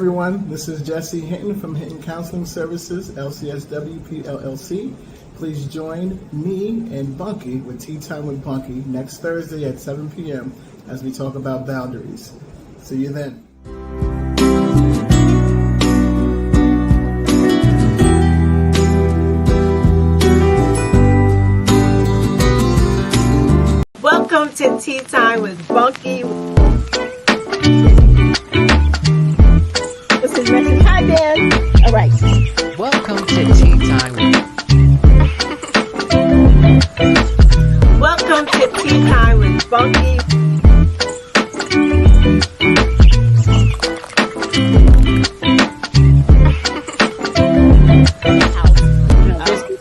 everyone, this is Jesse Hinton from Hinton Counseling Services, LCSWP LLC. Please join me and Bunky with Tea Time with Bunky next Thursday at 7 p.m. as we talk about boundaries. See you then. Welcome to Tea Time with Bunky. This is Reggie. Hi, Dan. All right. Welcome to Tea Time with Welcome to Tea Time with Bunky.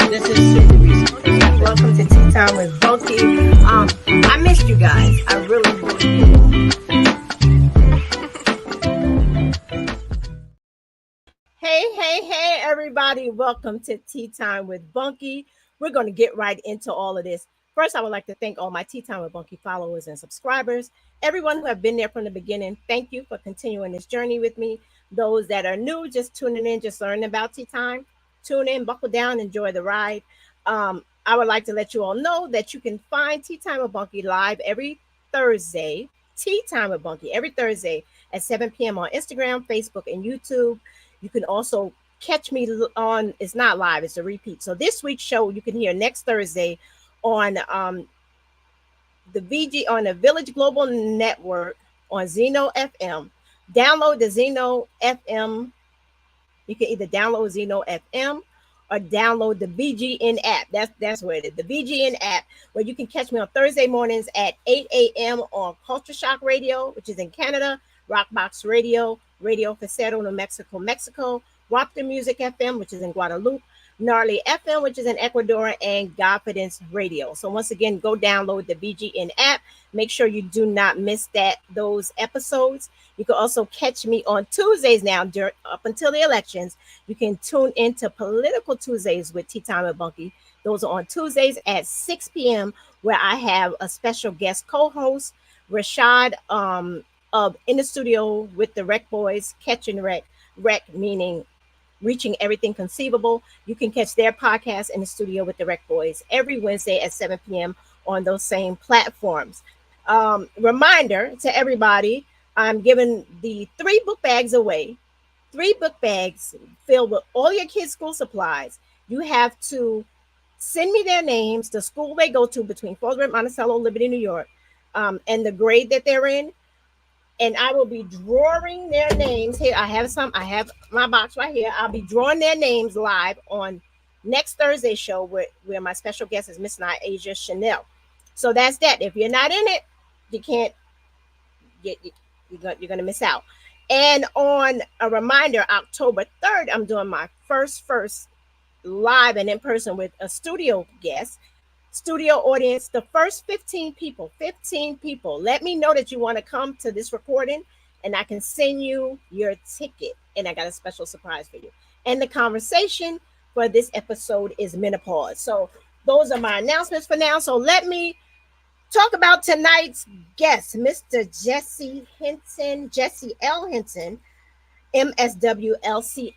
This is super recent. Welcome to Tea Time with Bunky. I missed you guys. I really did. Hey, everybody. Welcome to Tea Time with Bunky. We're going to get right into all of this. First, I would like to thank all my Tea Time with Bunky followers and subscribers. Everyone who have been there from the beginning, thank you for continuing this journey with me. Those that are new, just tuning in, just learning about Tea Time, tune in, buckle down, enjoy the ride. I would like to let you all know that you can find Tea Time with Bunky live every Thursday. Tea Time with Bunky every Thursday at 7 p.m. on Instagram, Facebook, and YouTube. You can also catch me on, it's not live, it's a repeat. So this week's show you can hear next Thursday on the Village Global Network on Zeno FM. Download the Zeno FM. You can either download Zeno FM or download the VGN app. That's where it is, the VGN app, where you can catch me on Thursday mornings at 8 a.m. on Culture Shock Radio, which is in Canada, Rockbox Radio, Radio Facero, New Mexico, Wap the Music FM, which is in Guadalupe, Gnarly FM, which is in Ecuador, and Godfidence Radio. So once again, go download the VGN app. Make sure you do not miss those episodes. You can also catch me on Tuesdays now, up until the elections. You can tune into Political Tuesdays with Tea Time with Bunky. Those are on Tuesdays at 6 p.m., where I have a special guest co-host, Rashad, of In the Studio with the Rec Boys, Catching Rec meaning Reaching Everything Conceivable. You can catch their podcast In the Studio with the Rec Boys every Wednesday at 7 p.m. on those same platforms. Reminder to everybody, I'm giving the 3 book bags away. 3 book bags filled with all your kids' school supplies. You have to send me their names, the school they go to between Fallsburg, Monticello, Liberty, New York, and the grade that they're in. And I will be drawing their names here. I have my box right here. I'll be drawing their names live on next Thursday's show where my special guest is Miss Asia Chanel. So that's that. If you're not in it, you can't get, you're going to miss out. And on a reminder, October 3rd, I'm doing my first live and in person with a studio guest. Studio audience, the first 15 people, let me know that you want to come to this recording and I can send you your ticket, and I got a special surprise for you. And the conversation for this episode is menopause. So those are my announcements for now. So let me talk about tonight's guest, Mr. Jesse Hinton, Jesse L. Hinton, MSW LCSW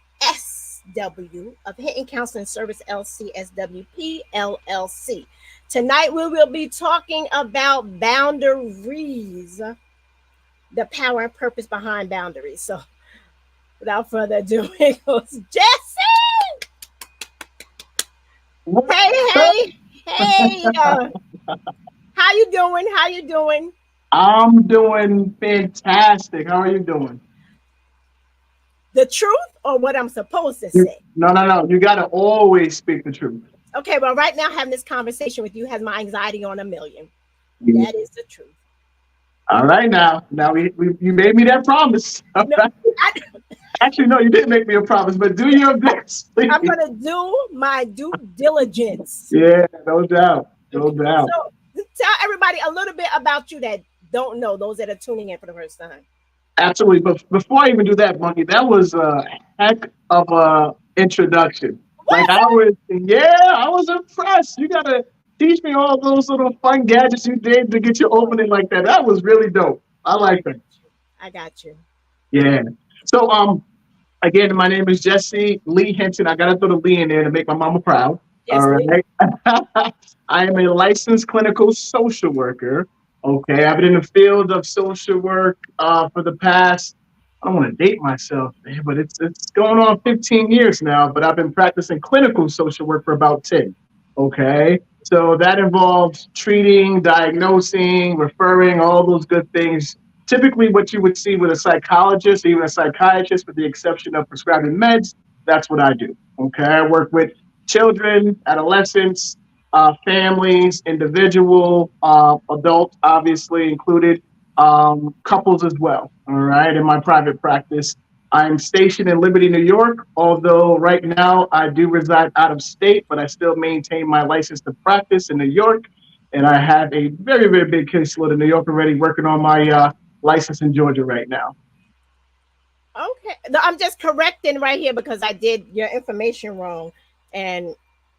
of Hinton Counseling Service LCSWP LLC. Tonight we will be talking about boundaries, the power and purpose behind boundaries. So without further ado, here goes Jesse. Hey. How you doing? I'm doing fantastic. How are you doing? The truth or what I'm supposed to say? No. You got to always speak the truth. Okay, well, right now having this conversation with you has my anxiety on 1,000,000. That is the truth. All right, now you made me that promise. No, Actually, no, you didn't make me a promise, but do your best. Please. I'm going to do my due diligence. Yeah, no doubt. So tell everybody a little bit about you that don't know, those that are tuning in for the first time. Absolutely. But before I even do that, Bunky, that was a heck of a introduction. Like I was impressed. You gotta teach me all those little fun gadgets you did to get your opening like that. That was really dope. I like that. I got you. Yeah. So Again, my name is Jesse Lee Hinton. I got to throw the Lee in there to make my mama proud. Yes, All Lee. right. I am a licensed clinical social worker. Okay. I've been in the field of social work for the past, I don't want to date myself, man, but it's going on 15 years now, but I've been practicing clinical social work for about 10. Okay. So that involves treating, diagnosing, referring, all those good things. Typically, what you would see with a psychologist, even a psychiatrist, with the exception of prescribing meds, that's what I do. Okay. I work with children, adolescents, families, individual, adults, obviously included, couples as well. All right. In my private practice, I'm stationed in Liberty, New York, although right now I do reside out of state, but I still maintain my license to practice in New York. And I have a very, very big caseload in New York already, working on my license in Georgia right now. Okay. No, I'm just correcting right here because I did your information wrong. And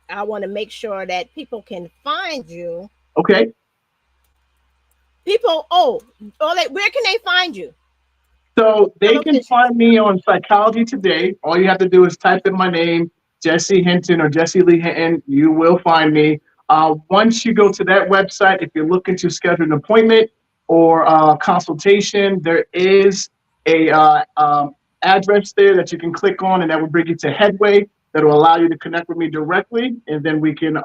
I want to make sure that people can find you. Okay. People, where can they find you? So they can Location. find me on Psychology Today. All you have to do is type in my name, Jesse Hinton or Jesse Lee Hinton. You will find me. Once you go to that website, if you're looking to schedule an appointment or consultation, there is a address there that you can click on, and that will bring you to Headway. That will allow you to connect with me directly, and then we can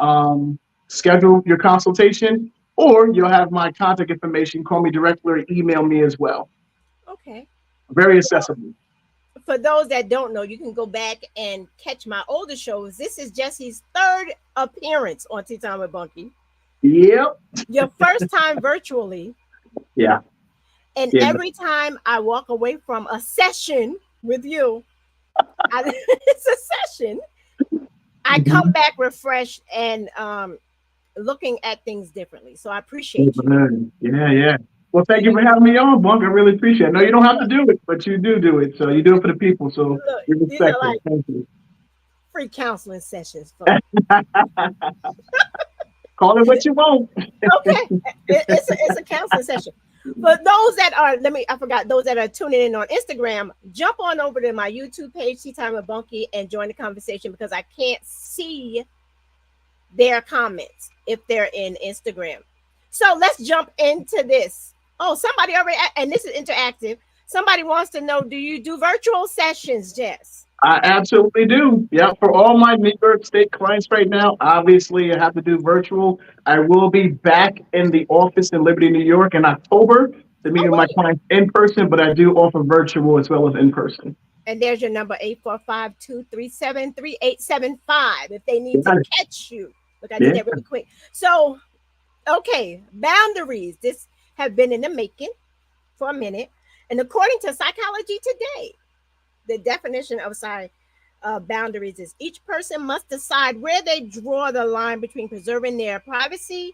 schedule your consultation. Or you'll have my contact information. Call me directly or email me as well. Okay. Very accessible. For those that don't know, you can go back and catch my older shows. This is Jesse's third appearance on Tea Time with Bunky. Yep. Your first time virtually. Yeah. And Yeah. every time I walk away from a session with you, it's a session, I come back refreshed and looking at things differently. So I appreciate you. Yeah. Well, thank you for having me on, Bunk. I really appreciate it. No, you don't have to do it, but you do it. So you do it for the people. So Look, we these respect are like it. Thank you. free counseling sessions, folks. Call it what you want. Okay, it's a counseling session. For those that are, those that are tuning in on Instagram, jump on over to my YouTube page, Tea Time with Bunky, and join the conversation because I can't see their comments if they're in Instagram. So let's jump into this. Oh, somebody already, and this is interactive. Somebody wants to know, do you do virtual sessions, Jess? I absolutely do. Yeah, for all my New York State clients right now, obviously I have to do virtual. I will be back in the office in Liberty, New York in October to meet with my clients in person, but I do offer virtual as well as in person. And there's your number, 845-237-3875 if they need to catch you. Look, I did that really quick. So, okay, boundaries. This have been in the making for a minute. And according to Psychology Today, the definition of boundaries is each person must decide where they draw the line between preserving their privacy,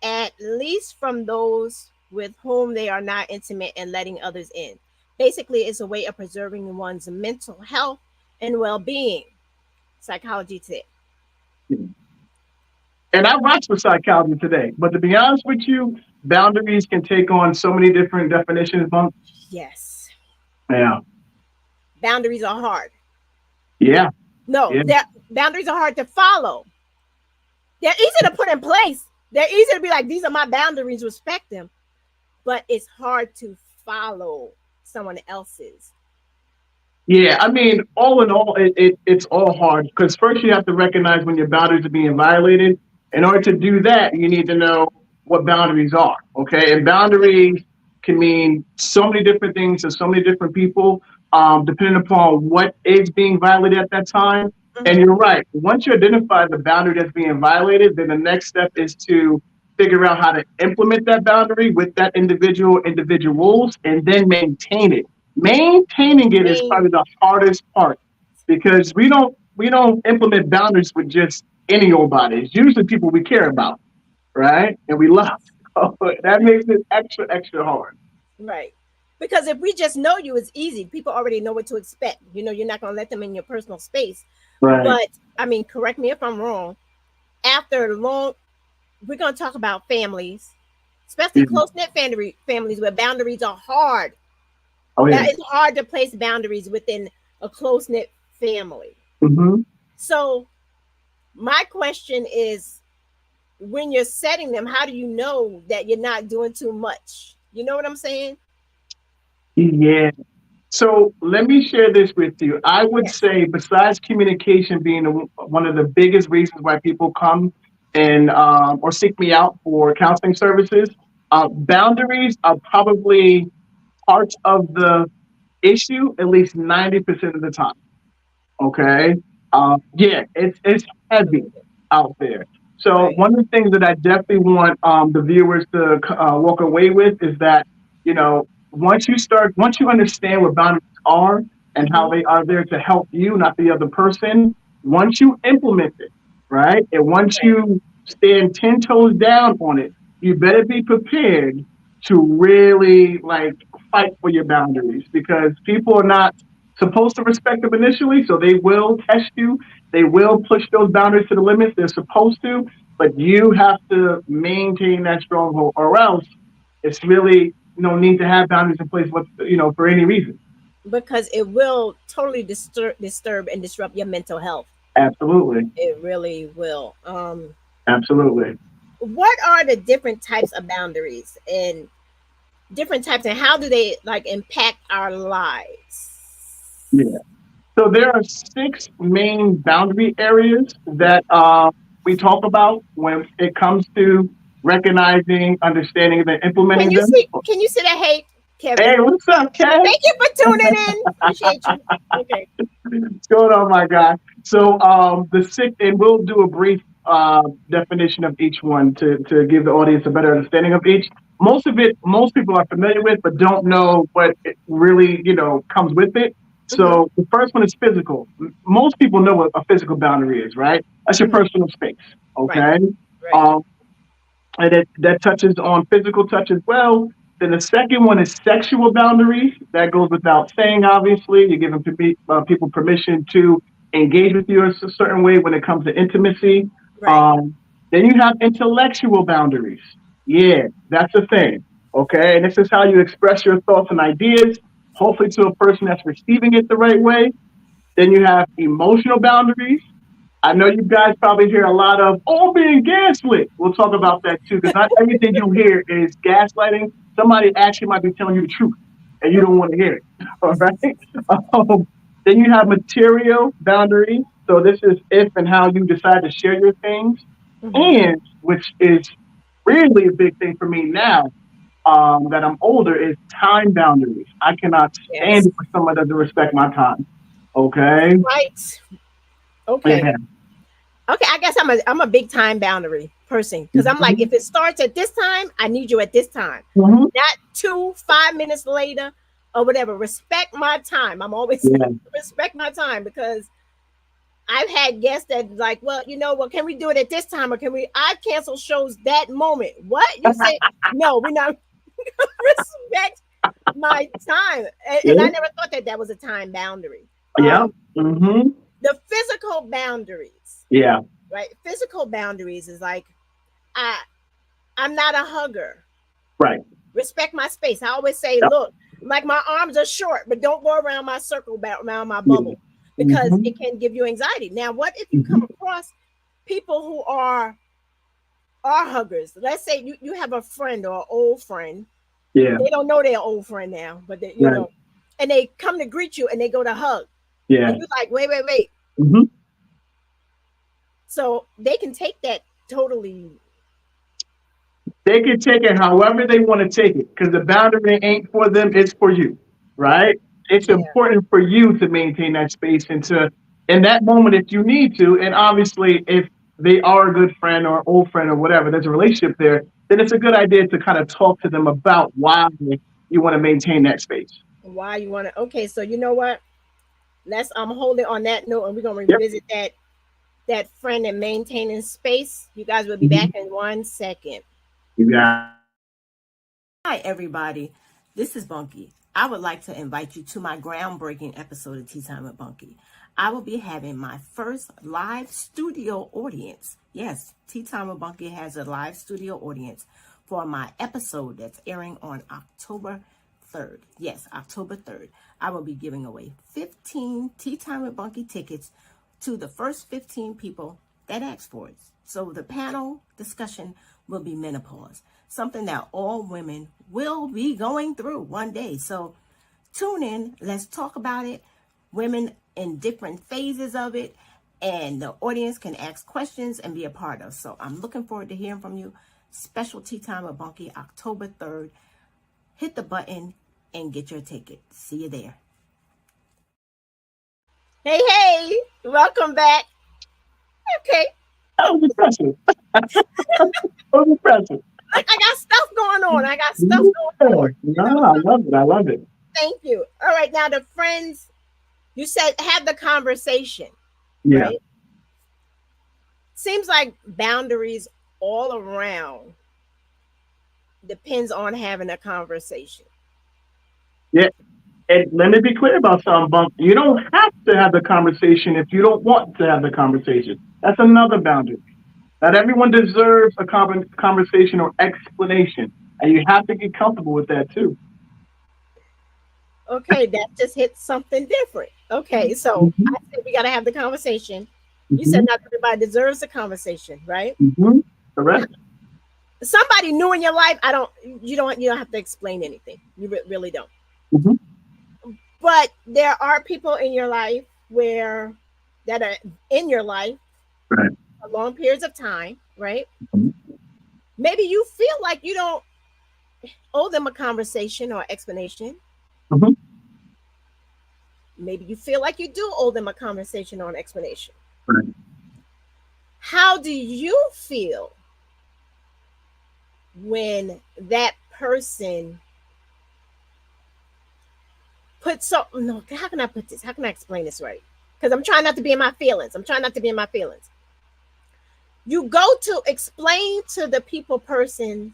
at least from those with whom they are not intimate, and letting others in. Basically, it's a way of preserving one's mental health and well-being. Psychology Today. And I watch for Psychology Today, but to be honest with you, boundaries can take on so many different definitions. Yes. Yeah. Boundaries are hard. Yeah. No, boundaries are hard to follow. They're easy to put in place. They're easy to be like, these are my boundaries, respect them. But it's hard to follow someone else's. Yeah, I mean, all in all, it's all hard because first you have to recognize when your boundaries are being violated. In order to do that, you need to know what boundaries are, okay? And boundaries can mean so many different things to so many different people, depending upon what is being violated at that time. Mm-hmm. And you're right. Once you identify the boundary that's being violated, then the next step is to figure out how to implement that boundary with that individuals, and then maintain it. Maintaining it is probably the hardest part because we don't implement boundaries with just any old body. It's usually people we care about, right? And we love. So that makes it extra hard. Right. Because if we just know you, it's easy. People already know what to expect. You know, you're not going to let them in your personal space. Right. But I mean, correct me if I'm wrong. After long, we're going to talk about families, especially close-knit families where boundaries are hard. Oh, yeah. It's hard to place boundaries within a close knit family. Mm-hmm. So my question is, when you're setting them, how do you know that you're not doing too much? You know what I'm saying? Yeah. So let me share this with you. I would Yes. say, besides communication being one of the biggest reasons why people come and or seek me out for counseling services, boundaries are probably parts of the issue at least 90% of the time. Okay. Yeah, it's heavy out there. So Right. one of the things that I definitely want the viewers to walk away with is that, once you understand what boundaries are and how Mm-hmm. they are there to help you, not the other person, once you implement it, right, and once Right. you stand 10 toes down on it, you better be prepared to really like fight for your boundaries because people are not supposed to respect them initially, so they will test you. They will push those boundaries to the limits. They're supposed to, but you have to maintain that stronghold, or else it's really no need to have boundaries in place. For any reason. Because it will totally disturb and disrupt your mental health. Absolutely, It really will. absolutely. What are the different types of boundaries and different types, and how do they like impact our lives? Yeah. So there are six main boundary areas that we talk about when it comes to recognizing, understanding, and then Can implementing you them. see? Can you see that? Hey, Hey, Kevin. what's up, Kev? Thank you for tuning in. Appreciate you. Okay. What's going on, my guy? So the six, and we'll do a brief definition of each one to give the audience a better understanding of each. Most of it, most people are familiar with, but don't know what it really, comes with it. Mm-hmm. So the first one is physical. Most people know what a physical boundary is, right? That's your Mm-hmm. personal space. Right. Okay. Right. Um, and that touches on physical touch as well. Then the second one is sexual boundaries. That goes without saying, obviously. You're giving people permission to engage with you a certain way when it comes to intimacy. Right. Um, then you have intellectual boundaries. Yeah, that's a thing. Okay. And this is how you express your thoughts and ideas, hopefully to a person that's receiving it the right way. Then you have emotional boundaries. I know you guys probably hear a lot of, oh, being gaslit. We'll talk about that too, because not everything you hear is gaslighting. Somebody actually might be telling you the truth and you don't want to hear it. All right. Um, then you have material boundaries. So this is if and how you decide to share your things. Mm-hmm. And which is really a big thing for me now that I'm older is time boundaries. I cannot stand Yes. it for someone that doesn't respect my time. Okay. Right. Okay. Yeah. Okay. I guess I'm a big time boundary person because I'm like, Mhm. if it starts at this time, I need you at this time, Mhm. not 5 minutes later or whatever. Respect my time. I'm always Yeah. respect my time because I've had guests that like, well, well, can we do it at this time or can we? I cancel shows that moment. What you say? No, we're not. Respect my time, and I Yeah. never thought that was a time boundary. Yeah. Um, Hmm. the physical boundaries, Yeah. right? Physical boundaries is like I I'm not a hugger. Right. Respect my space. I always say, Yep. look, like my arms are short, but don't go around my circle, around my Yeah. bubble, because Hmm. it can give you anxiety. Now, what if you Hmm. come across people who are huggers? Let's say you have a friend or an old friend. Yeah. They don't know their old friend now, but Right. and they come to greet you and they go to hug, and Yeah. you're like, wait, wait, wait. Hmm. So they can take that totally. They can take it however they want to take it because the boundary ain't for them, it's for you. Right? It's Yeah. important for you to maintain that space and to, in that moment, if you need to, and obviously, if they are a good friend or old friend or whatever, there's a relationship there, then it's a good idea to kind of talk to them about why you want to maintain that space. Why you want to? Okay, so you know what? Let's hold it on that note, and we're gonna Yep. revisit that friend and maintaining space. You guys will be Hmm. back in 1 second. You got Hi, everybody. This is Bunky. I would like to invite you to my groundbreaking episode of Tea Time with Bunky. I will be having my first live studio audience. Yes, Tea Time with Bunky has a live studio audience for my episode that's airing on October 3rd, yes, October 3rd, I will be giving away 15 Tea Time with Bunky tickets to the first 15 people that ask for it. So the panel discussion will be menopause, something that all women will be going through one day. So tune in, let's talk about it. Women in different phases of it, and the audience can ask questions and be a part of. So I'm looking forward to hearing from you. Special Tea Time with Bunky, October 3rd. Hit the button and get your ticket. See you there. Hey, welcome back. Okay. That was impressive. That was impressive. Look, I got stuff going on. I got stuff going on. No, I love it. I love it. Thank you. All right, now the friends, you said have the conversation. Yeah. Right? Seems like boundaries all around depends on having a conversation. Yeah. And let me be clear about something, Bump. You don't have to have the conversation if you don't want to have the conversation. That's another boundary. Not everyone deserves a conversation or explanation. And you have to get comfortable with that too. Okay, that just hit something different. Okay, so I said we got to have the conversation. You said not everybody deserves a conversation, right? Correct. Somebody new in your life, you don't have to explain anything. You really don't. But there are people in your life that are in your life right. for long periods of time, right? Maybe you feel like you don't owe them a conversation or explanation. Maybe you feel like you do owe them a conversation or an explanation. Right. How do you feel when that person puts how can I put this? How can I explain this right? Because I'm trying not to be in my feelings. You go to explain to the person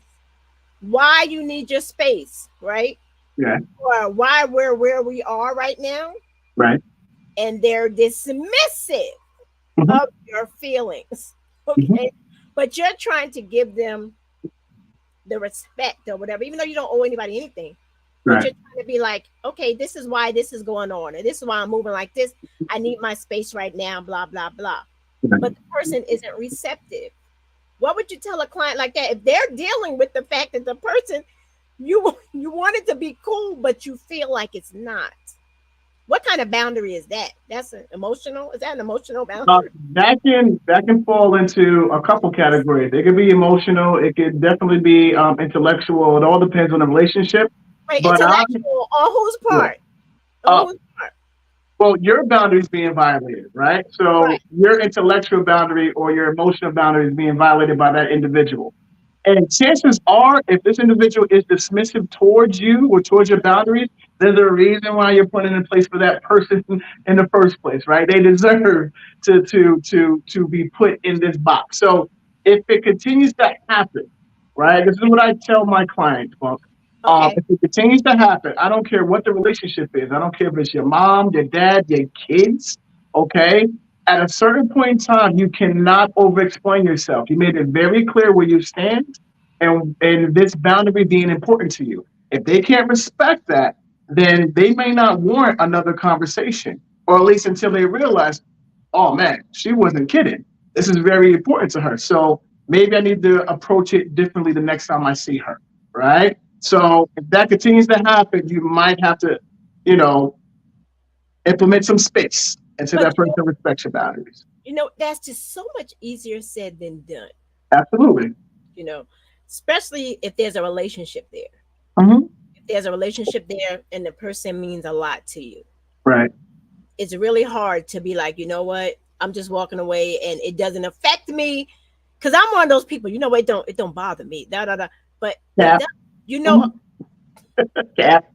why you need your space, right? Yeah. Or why we're where we are right now. Right. And they're dismissive of your feelings. Okay. But you're trying to give them the respect or whatever, even though you don't owe anybody anything. But you're trying to be like, okay, this is why this is going on. And this is why I'm moving like this. I need my space right now, blah, blah, blah. But the person isn't receptive. What would you tell a client like that if they're dealing with the fact that the person you want it to be cool, but you feel like it's not? What kind of boundary is that? That's an emotional. Is that an emotional boundary? That can fall into a couple categories. It could be emotional. It could definitely be intellectual. It all depends on the relationship. Right, intellectual on whose part? On whose part? Well, your boundary is being violated, right? So your intellectual boundary or your emotional boundary is being violated by that individual. And chances are, if this individual is dismissive towards you or towards your boundaries, there's a reason why you're putting in place for that person in the first place, right? They deserve to be put in this box. So if it continues to happen, right? This is what I tell my clients, folks. If it continues to happen, I don't care what the relationship is. I don't care if it's your mom, your dad, your kids, okay? At a certain point in time, you cannot over-explain yourself. You made it very clear where you stand and this boundary being important to you. If they can't respect that, then they may not warrant another conversation, or at least until they realize, oh man, she wasn't kidding. This is very important to her. So maybe I need to approach it differently the next time I see her, right? So if that continues to happen, you might have to, implement some space until that person respects your boundaries. That's just so much easier said than done. Absolutely. Especially if there's a relationship there. If there's a relationship there and the person means a lot to you. Right. It's really hard to be like, you know what? I'm just walking away and it doesn't affect me. Because I'm one of those people, it don't bother me. But Cap. Cap.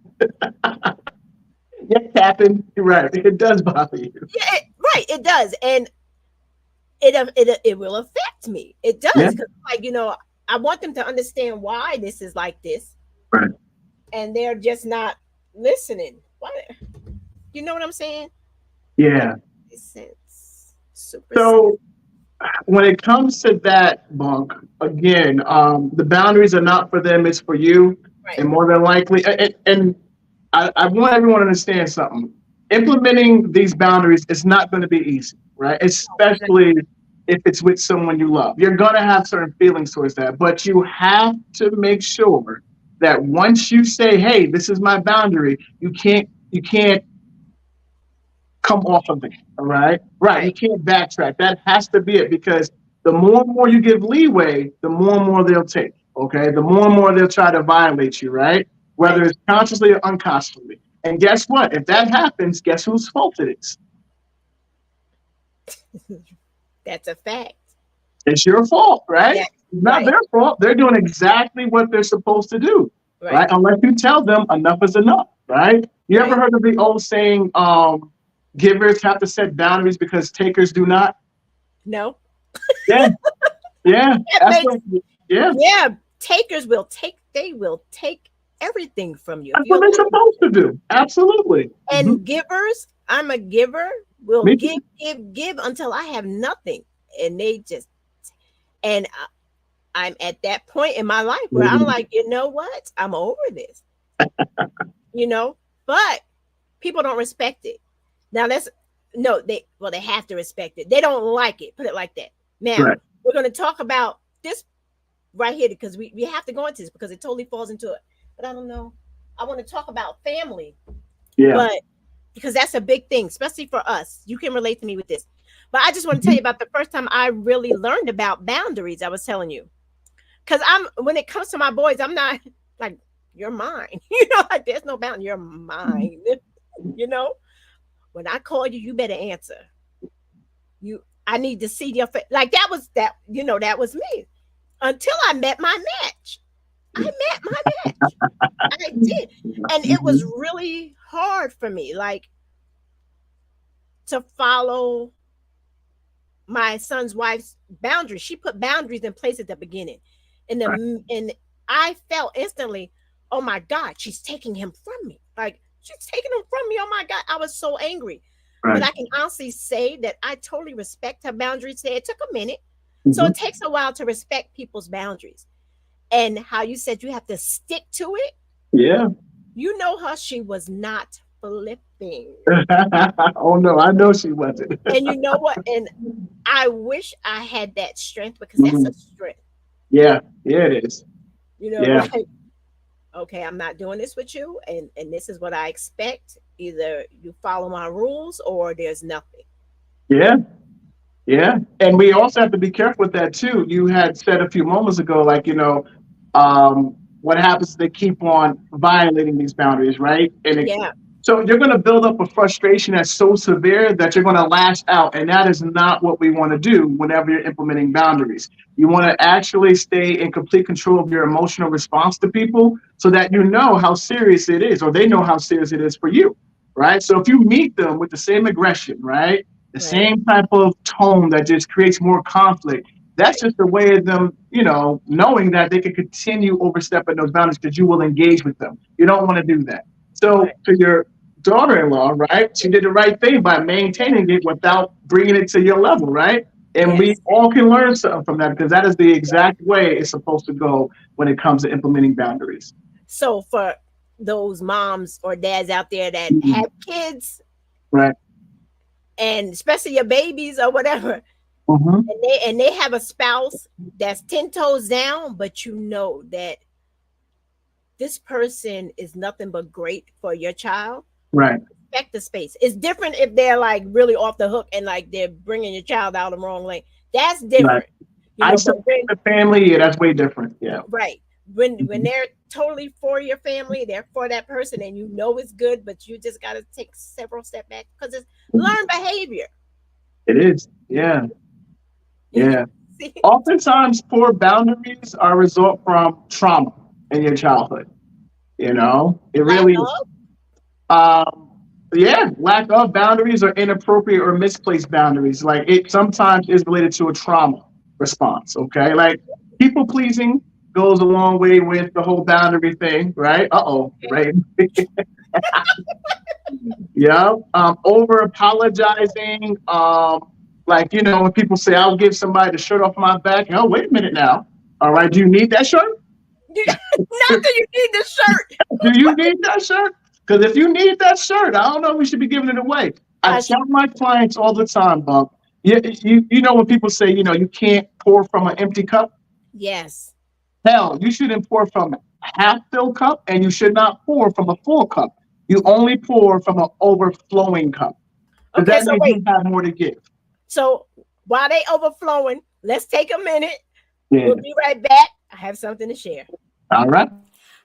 Yeah, Captain. You're right. It does bother you. Yeah, it does. And it will affect me. It does. Because I want them to understand why this is like this. Right. And they're just not listening. Why? You know what I'm saying? Yeah. Sense. So when it comes to that, Bunk, again, the boundaries are not for them, it's for you. Right. And more than likely, and I want everyone to understand something. Implementing these boundaries is not going to be easy, right? Especially if it's with someone you love. You're going to have certain feelings towards that, but you have to make sure that once you say, "Hey, this is my boundary," you can't come off of it. All right, right. You can't backtrack. That has to be it, because the more and more you give leeway, the more and more they'll take. Okay, the more and more they'll try to violate you, right? Whether it's consciously or unconsciously. And guess what? If that happens, guess whose fault it is? That's a fact. It's your fault, right? Yeah. It's not their fault. They're doing exactly what they're supposed to do, right? Unless you tell them enough is enough, right? You ever heard of the old saying, givers have to set boundaries because takers do not? No. Yeah. Yeah. Yeah. Takers will take, they will take everything from you. That's what they're supposed to do. Absolutely. And givers, I'm a giver, will give until I have nothing. And they just, and I'm at that point in my life where I'm like, you know what? I'm over this. But people don't respect it. Now they have to respect it. They don't like it. Put it like that. Now we're going to talk about this right here, because we have to go into this because it totally falls into it. But I don't know. I want to talk about family. Yeah. But because that's a big thing, especially for us. You can relate to me with this. But I just want to tell you about the first time I really learned about boundaries. I was telling you. Because when it comes to my boys, I'm not like, you're mine. Like there's no boundary. You're mine. When I call you, you better answer. I need to see your face. Like that was me. Until I met my match. I met my match. I did. And it was really hard for me, like, to follow my son's wife's boundaries. She put boundaries in place at the beginning. And I felt instantly, oh my God, she's taking him from me. Like, she's taking him from me. Oh my God. I was so angry. But I can honestly say that I totally respect her boundaries. It took a minute. So it takes a while to respect people's boundaries. And how you said you have to stick to it. Yeah. You know her, she was not flipping. Oh no, I know she wasn't. And you know what? And I wish I had that strength, because that's a strength. Yeah, it is. Like, okay, I'm not doing this with you, and this is what I expect. Either you follow my rules or there's nothing. Yeah. Yeah. And we also have to be careful with that too. You had said a few moments ago, like, what happens if they keep on violating these boundaries, right? So you're going to build up a frustration that's so severe that you're going to lash out. And that is not what we want to do whenever you're implementing boundaries. You want to actually stay in complete control of your emotional response to people so that you know how serious it is, or they know how serious it is for you, right? So if you meet them with the same aggression, right? The same type of tone that just creates more conflict, that's just a way of them, knowing that they can continue overstepping those boundaries because you will engage with them. You don't want to do that. So to your daughter-in-law, right? She did the right thing by maintaining it without bringing it to your level, right? And we all can learn something from that, because that is the exact way it's supposed to go when it comes to implementing boundaries. So for those moms or dads out there that have kids, right, and especially your babies or whatever, and they have a spouse that's 10 toes down, but you know that this person is nothing but great for your child. Right. Respect the space. It's different if they're like really off the hook and like they're bringing your child out the wrong lane. That's different. Right. I support the family. Yeah, that's way different. Yeah. Right. When they're totally for your family, they're for that person, and you know it's good, but you just got to take several steps back because it's learned behavior. It is. Yeah. Yeah. Oftentimes, poor boundaries are a result from trauma in your childhood. It really. Lack of boundaries or inappropriate or misplaced boundaries. Like, it sometimes is related to a trauma response. Okay, like people pleasing goes a long way with the whole boundary thing, right? Right. Over apologizing. Like, when people say, I'll give somebody the shirt off my back. Oh, wait a minute now. All right, do you need that shirt? Not that you need the shirt. Do you need that shirt? Because if you need that shirt, I don't know if we should be giving it away. I tell my clients all the time, Bob. You know when people say, you can't pour from an empty cup? Yes. Hell, you shouldn't pour from a half-filled cup, and you should not pour from a full cup. You only pour from an overflowing cup. Because Okay, that so means wait. you have more to give. So while they overflowing, let's take a minute. Yeah. We'll be right back. I have something to share. All right.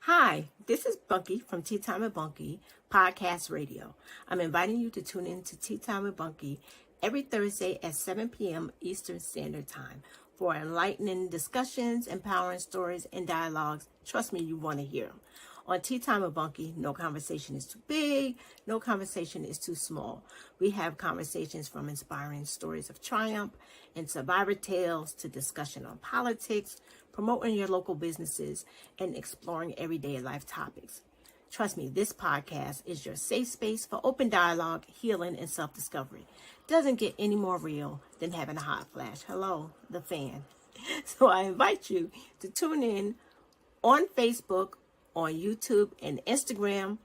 Hi, this is Bunky from Tea Time with Bunky Podcast Radio. I'm inviting you to tune in to Tea Time with Bunky every Thursday at 7 p.m. Eastern Standard Time for enlightening discussions, empowering stories, and dialogues. Trust me, you want to hear them. On Tea Time with Bunky, no conversation is too big, no conversation is too small. We have conversations from inspiring stories of triumph and survivor tales to discussion on politics, promoting your local businesses, and exploring everyday life topics. Trust me, this podcast is your safe space for open dialogue, healing, and self-discovery. Doesn't get any more real than having a hot flash. Hello, the fan. So I invite you to tune in on Facebook, on YouTube, and Instagram.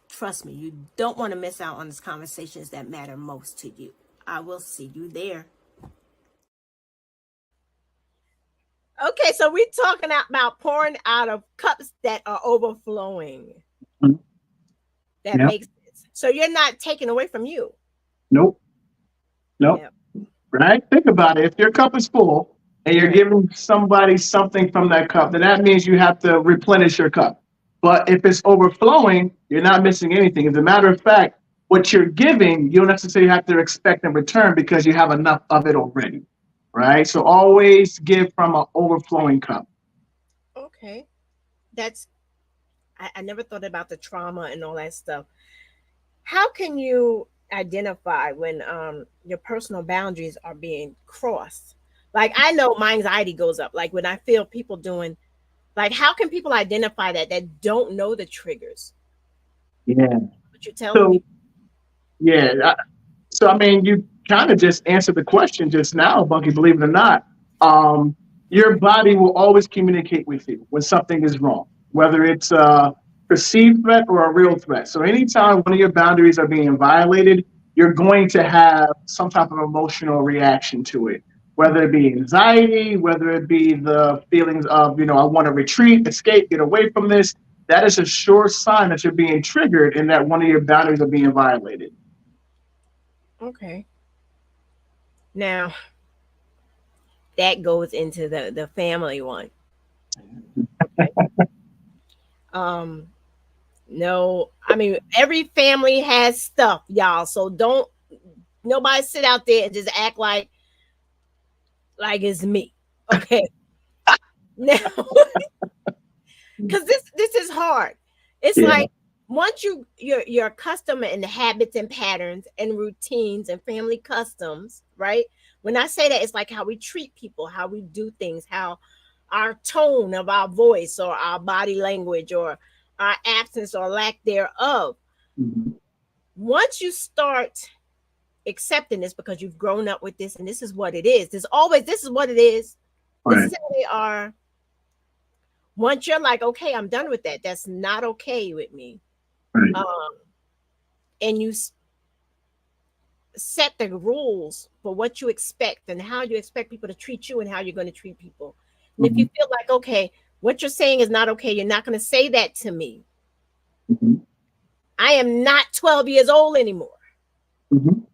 Trust me, you don't want to miss out on these conversations that matter most to you. I will see you there. Okay, so we're talking about pouring out of cups that are overflowing. Mhm. That Yep. makes sense. So you're not taking away from you. Nope. Yep. Right? Think about it. If your cup is full and you're Right. giving somebody something from that cup, then that means you have to replenish your cup. But if it's overflowing, you're not missing anything. As a matter of fact, what you're giving, you don't necessarily have to expect in return because you have enough of it already. Right? So always give from an overflowing cup. Okay. I never thought about the trauma and all that stuff. How can you identify when your personal boundaries are being crossed? Like, I know my anxiety goes up. Like when I feel people doing, like, how can people identify that don't know the triggers? Yeah. What you're telling So me? yeah. So I mean, you kind of just answered the question just now, Bunky. Believe it or not, your body will always communicate with you when something is wrong, whether it's a perceived threat or a real threat. So anytime one of your boundaries are being violated, you're going to have some type of emotional reaction to it, whether it be anxiety, whether it be the feelings of, I want to retreat, escape, get away from this. That is a sure sign that you're being triggered and that one of your boundaries are being violated. Okay. Now that goes into the family one. Okay. No, I mean, every family has stuff, y'all. So don't nobody sit out there and just act like it's me. Okay. Now, because this is hard. It's Yeah. like once you're accustomed in the habits and patterns and routines and family customs, right? When I say that, it's like how we treat people, how we do things, how our tone of our voice or our body language or our absence or lack thereof. Mhm. Once you start accepting this because you've grown up with this and this is what it is, this is what it is. This Right. is how they are. Once you're like, okay, I'm done with that. That's not okay with me. Right. And you set the rules for what you expect and how you expect people to treat you and how you're going to treat people. And if you feel like, okay, what you're saying is not okay, you're not going to say that to me. Mhm. I am not 12 years old anymore. Mhm.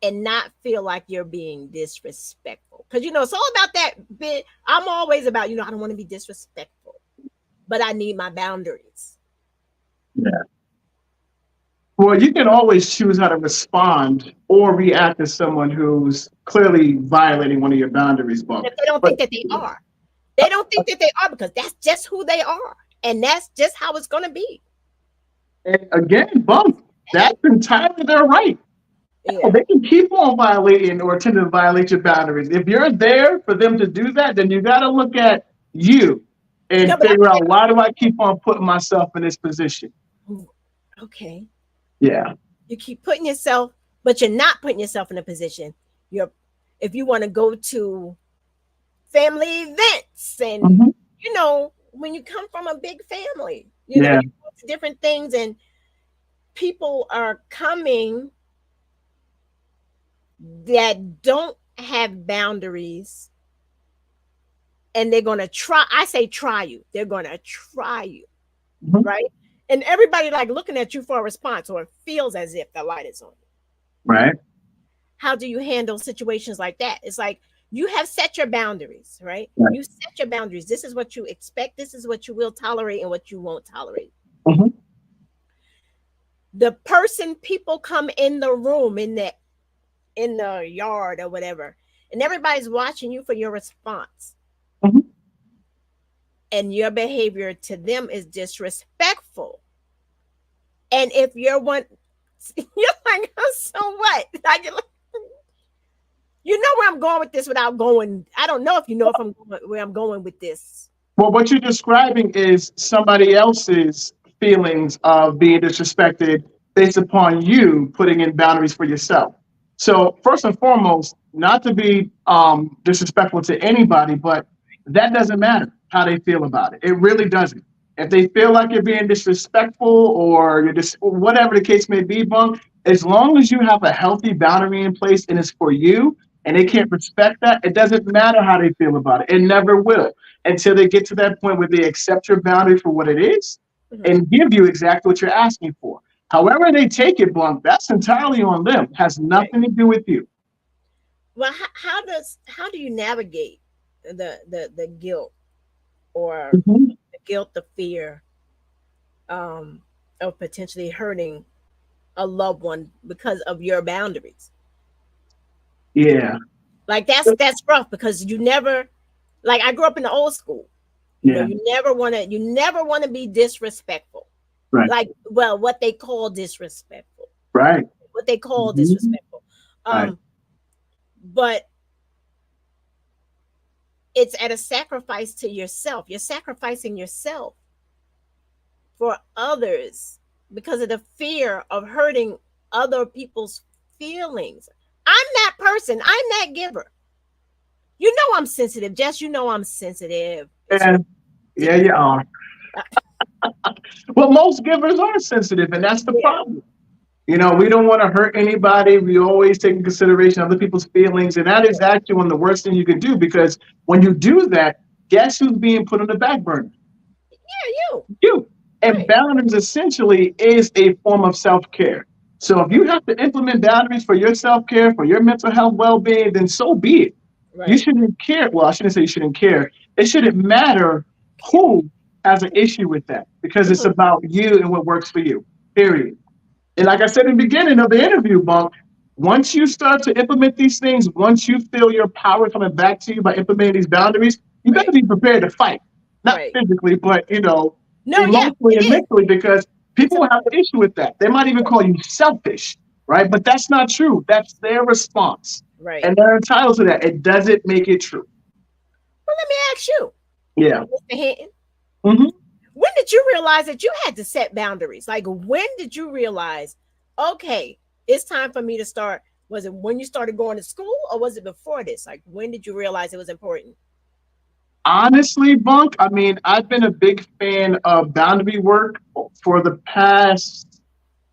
And not feel like you're being disrespectful. Because, it's all about that bit. I'm always about, I don't want to be disrespectful, but I need my boundaries. Yeah. Well, you can always choose how to respond or react to someone who's clearly violating one of your boundaries, Bob. If they don't think that they are. They don't think that they are because that's just who they are. And that's just how it's going to be. And again, Bump, that's entirely their right. Yeah. They can keep on violating or attempting to violate your boundaries. If you're there for them to do that, then you got to look at you and figure out, why do I keep on putting myself in this position? Okay. Yeah. You keep putting yourself, but you're not putting yourself in a position. If you want to go to family events and, when you come from a big family, you go to different things, and people are coming that don't have boundaries, and they're going to try. I say try you. They're going to try you, right? And everybody like looking at you for a response, or it feels as if the light is on you. Right. How do you handle situations like that? It's like you have set your boundaries, right? Right. You set your boundaries. This is what you expect. This is what you will tolerate and what you won't tolerate. Mm-hmm. The person, people come in the room, in the yard or whatever, and everybody's watching you for your response. Mm-hmm. And your behavior to them is disrespectful. And if you're one, you're like, oh, so what? Like, you know where I'm going with this without going. I don't know if you know if I'm going where I'm going with this. Well, what you're describing is somebody else's feelings of being disrespected based upon you putting in boundaries for yourself. So first and foremost, not to be disrespectful to anybody, but that doesn't matter how they feel about it. It really doesn't. If they feel like you're being disrespectful or you're just whatever the case may be, Bunk, as long as you have a healthy boundary in place and it's for you and they can't respect that, it doesn't matter how they feel about it. It never will until they get to that point where they accept your boundary for what it is and give you exactly what you're asking for. However they take it, Blunt, that's entirely on them. Has nothing to do with you. Well, how do you navigate the guilt, or Mm-hmm. the guilt, the fear of potentially hurting a loved one because of your boundaries? Yeah. Like that's rough, because you never, like, I grew up in the old school. You know, Yeah. you never want to be disrespectful. Right. Like, well, what they call disrespectful. Right. What they call Mhm. disrespectful. Right. But it's at a sacrifice to yourself. You're sacrificing yourself for others because of the fear of hurting other people's feelings. I'm that person. I'm that giver. You know I'm sensitive. Jess, you know I'm sensitive. And yeah, you are. Well, most givers are sensitive, and that's the problem. You know, we don't want to hurt anybody. We always take in consideration other people's feelings. And that is actually one of the worst things you can do, because when you do that, guess who's being put on the back burner? Yeah, You. And right. boundaries essentially is a form of self-care. So if you have to implement boundaries for your self-care, for your mental health well-being, then so be it. You Right. shouldn't care. Well, I shouldn't say you shouldn't care. It shouldn't matter who has an issue with that, because it's about you and what works for you, period. And like I said in the beginning of the interview, Bunk, once you start to implement these things, once you feel your power coming back to you by implementing these boundaries, you better be prepared to fight. Not Right. physically, but, you know, No, yeah, emotionally it and is. mentally, because people will have It's an issue with that. They might even call you selfish, right? But that's not true. That's their response. right. And they're entitled to that. It doesn't make it true. Well, let me ask you, Yeah. Mr. Hinton, Hmm. when did you realize that you had to set boundaries? Like, when did you realize, okay, it's time for me to start? Was it when you started going to school, or was it before this? Like, when did you realize it was important? Honestly, Bunk, I mean, I've been a big fan of boundary work for the past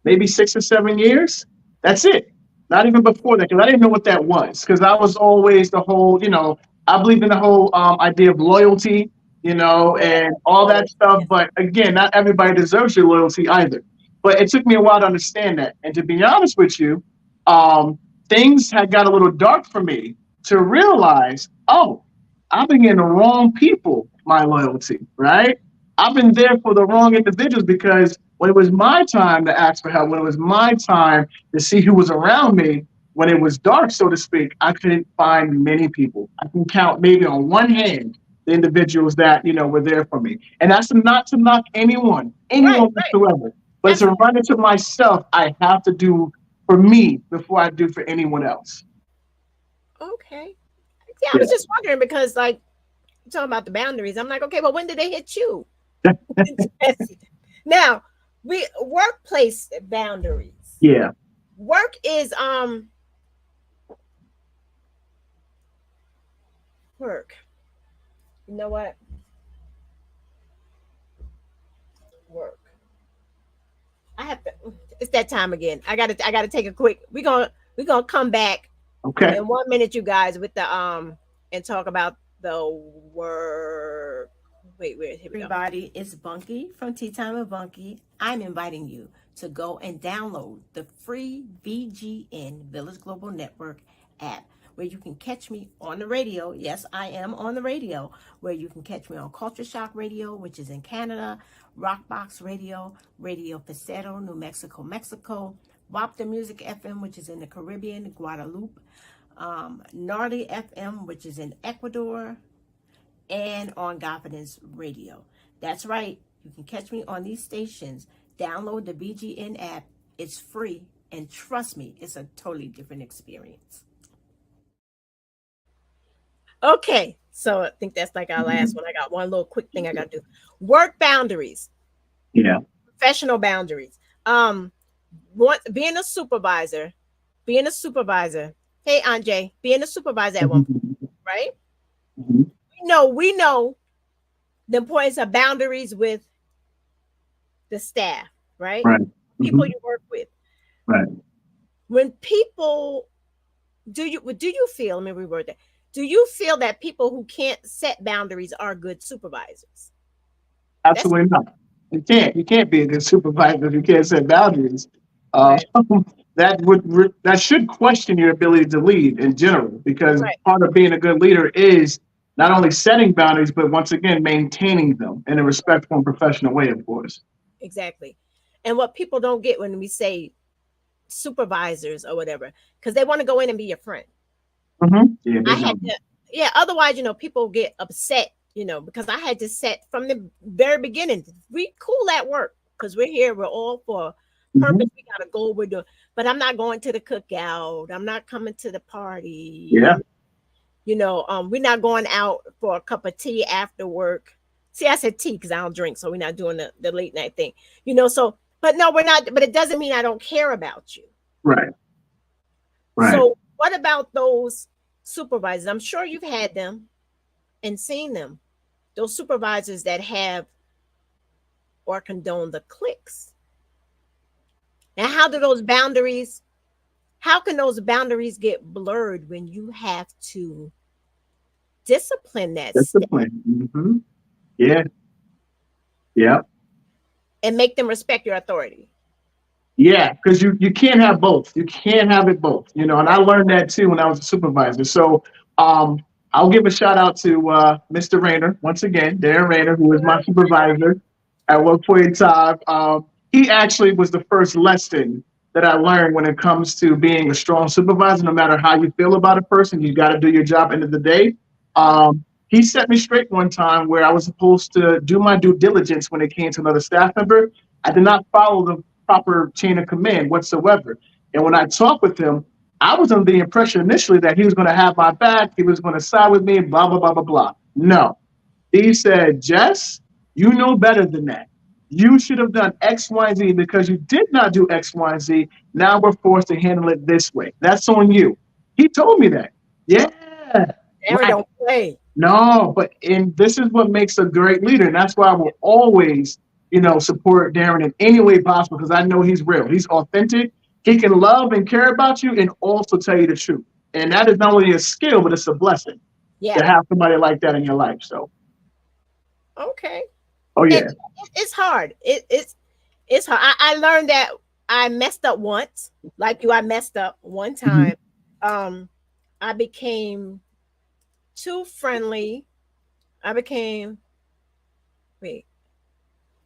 maybe 6 or 7 years. That's it. Not even before that, because I didn't know what that was. Because I was always the whole, you know, I believe in the whole idea of loyalty, you know, and all Oh, that stuff. yes. But again, not everybody deserves your loyalty either. But it took me a while to understand that. And to be honest with you, things had got a little dark for me to realize, oh, I've been getting the wrong people my loyalty, right? I've been there for the wrong individuals, because when it was my time to ask for help, when it was my time to see who was around me, when it was dark, so to speak, I couldn't find many people. I can count maybe on one hand the individuals that, you know, were there for me. And that's not to knock Right, anyone right. whatsoever. But it's a Absolutely. run into myself. I have to do for me before I do for anyone else. Okay. Yeah, I Yeah. was just wondering because, like, talking about the boundaries, I'm like, okay, but when did they hit you? Now, we workplace boundaries. Yeah. Work is work. You know what? Work. It's that time again. I gotta take a quick. We're gonna come back Okay. in 1 minute, you guys, with the and talk about the work. Wait, here we go. Everybody, it's Bunky from Tea Time with Bunky. I'm inviting you to go and download the free VGN Village Global Network app, where you can catch me on the radio. Yes, I am on the radio, where you can catch me on Culture Shock Radio, which is in Canada, Rockbox Radio, Radio Facetto, New Mexico, Mexico, WAP the Music FM, which is in the Caribbean, Guadeloupe, Nardi FM, which is in Ecuador, and on Confidence Radio. That's right. You can catch me on these stations. Download the BGN app. It's free, and trust me, it's a totally different experience. Okay, so I think that's like our last one. I got one little quick thing I got to do. Work boundaries. Yeah. Professional boundaries. Being a supervisor. Hey, Anjay, being a supervisor at one point, right? Mhm. We know the importance of boundaries with the staff, right? Right. People Mhm. you work with. Right. When people, do you feel? Let me reword that. Do you feel that people who can't set boundaries are good supervisors? Absolutely not. You can't be a good supervisor if you can't set boundaries. Uh, that should question your ability to lead in general, because Right. part of being a good leader is not only setting boundaries, but once again maintaining them in a respectful and professional way, of course. Exactly. And what people don't get when we say supervisors or whatever, because they want to go in and be your friend. Mm-hmm. Yeah, I had to, yeah. Otherwise, people get upset, because I had to set from the very beginning. We cool at work because we're here. We're all for purpose. We got a goal. We're doing, but I'm not going to the cookout. I'm not coming to the party. Yeah. We're not going out for a cup of tea after work. See, I said tea because I don't drink, so we're not doing the late night thing. So, but no, we're not. But it doesn't mean I don't care about you. Right. Right. So, what about those supervisors? I'm sure you've had them and seen them. Those supervisors that have or condone the cliques. Now, how can those boundaries get blurred when you have to discipline that staff Discipline. Mm-hmm. Yeah. Yeah. and make them respect your authority? Yeah, because you can't have both. You can't have it both. And I learned that too when I was a supervisor. So I'll give a shout out to Mr. Rayner once again, Darren Rayner, who was my supervisor at one point in time. He actually was the first lesson that I learned when it comes to being a strong supervisor. No matter how you feel about a person, you got to do your job. End of the day. He set me straight one time where I was supposed to do my due diligence when it came to another staff member. I did not follow the proper chain of command whatsoever. And when I talked with him, I was under the impression initially that he was going to have my back, he was going to side with me, blah, blah, blah, blah, blah. No. He said, Jess, you know better than that. You should have done X, Y, and Z because you did not do X, Y, and Z. Now we're forced to handle it this way. That's on you. He told me that. Yeah. Darren don't play. No, and this is what makes a great leader. And that's why I will always support Darren in any way possible, because I know he's real. He's authentic. He can love and care about you and also tell you the truth. And that is not only a skill, but it's a blessing to have somebody like that in your life. So. Okay. Oh, yeah. It's hard. It's hard. I learned that I messed up once. Like you, I messed up one time. Mm-hmm. I became too friendly.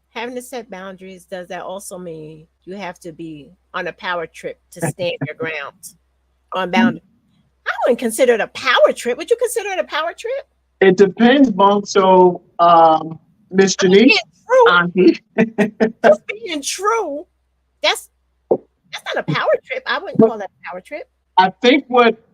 Having to set boundaries, does that also mean you have to be on a power trip to stand your ground on boundaries? I wouldn't consider it a power trip. Would you consider it a power trip? It depends, Bunk. So, Miss Janice, Auntie. Just being true, that's not a power trip. I wouldn't call that a power trip. I think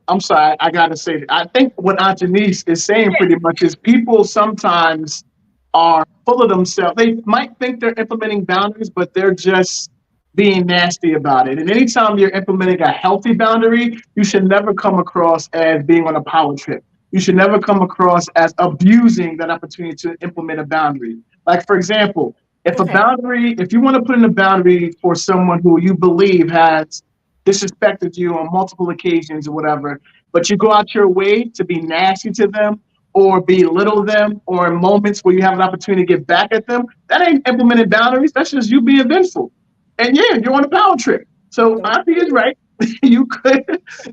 I gotta say, I think what Aunt Janice is saying pretty much is people sometimes are full of themselves. They might think they're implementing boundaries, but they're just being nasty about it. And anytime you're implementing a healthy boundary, you should never come across as being on a power trip. You should never come across as abusing that opportunity to implement a boundary. Like, for example, If a Okay. boundary, if you want to put in a boundary for someone who you believe has disrespected you on multiple occasions or whatever, but you go out your way to be nasty to them or belittle them, or in moments where you have an opportunity to get back at them, that ain't implementing boundaries. That's just you being vengeful. And yeah, you're on a power trip. So Okay. Auntie is right. You could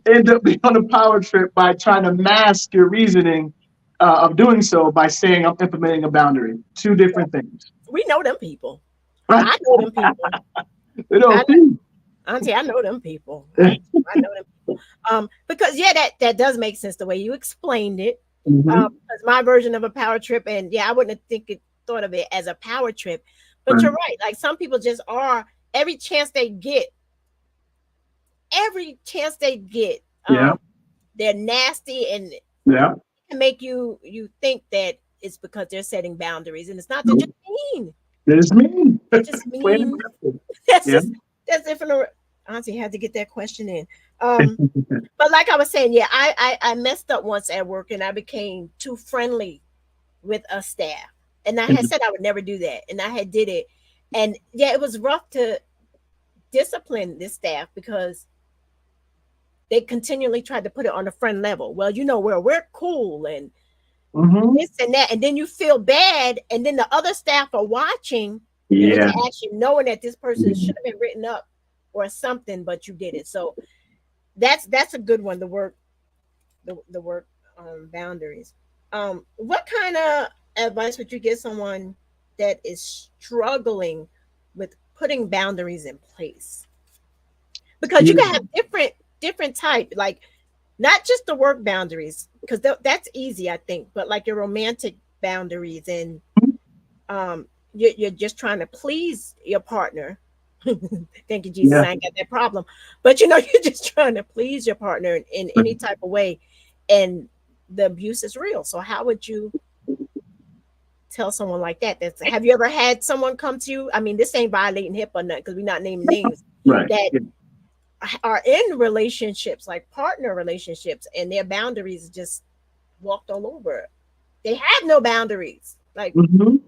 end up being on a power trip by trying to mask your reasoning of doing so by saying I'm implementing a boundary. Two different things. We know them people. Right. I know them people. You know, I know, Auntie, I know them people. I know them people. Because yeah, that does make sense the way you explained it. Mhm. Because my version of a power trip, and yeah, I wouldn't have thought of it as a power trip. But you're Right. right. Like some people just are every chance they get, every chance they get, Yeah. they're nasty and Yeah. can make you think that it's because they're setting boundaries, and it's not. They're just mean. There's me. They're just Plain and mean. simple. That's Yeah. just that's different. Auntie had to get that question in. But like I was saying, yeah, I messed up once at work, and I became too friendly with a staff, and I had said I would never do that, and I had did it, and yeah, it was rough to discipline this staff because they continually tried to put it on a friend level. Well, you know, where we're cool and Mhm. this and that, and then you feel bad, and then the other staff are watching your Yeah. interaction, knowing that this person should have been written up or something, but you did it. So that's a good one. The work boundaries. What kind of advice would you give someone that is struggling with putting boundaries in place? Because you Yeah. can have different type, like not just the work boundaries, because that's easy, I think, but like your romantic boundaries, and you're just trying to please your partner. Thank you, Jesus. Yeah. I ain't got that problem. But you know, you're just trying to please your partner in any type of way, and the abuse is real. So how would you tell someone like that? Have you ever had someone come to you? I mean, this ain't violating HIPAA or nothing because we're not naming names. Right. That Yeah. are in relationships, like partner relationships, and their boundaries just walked all over. They have no boundaries. Like, Mhm.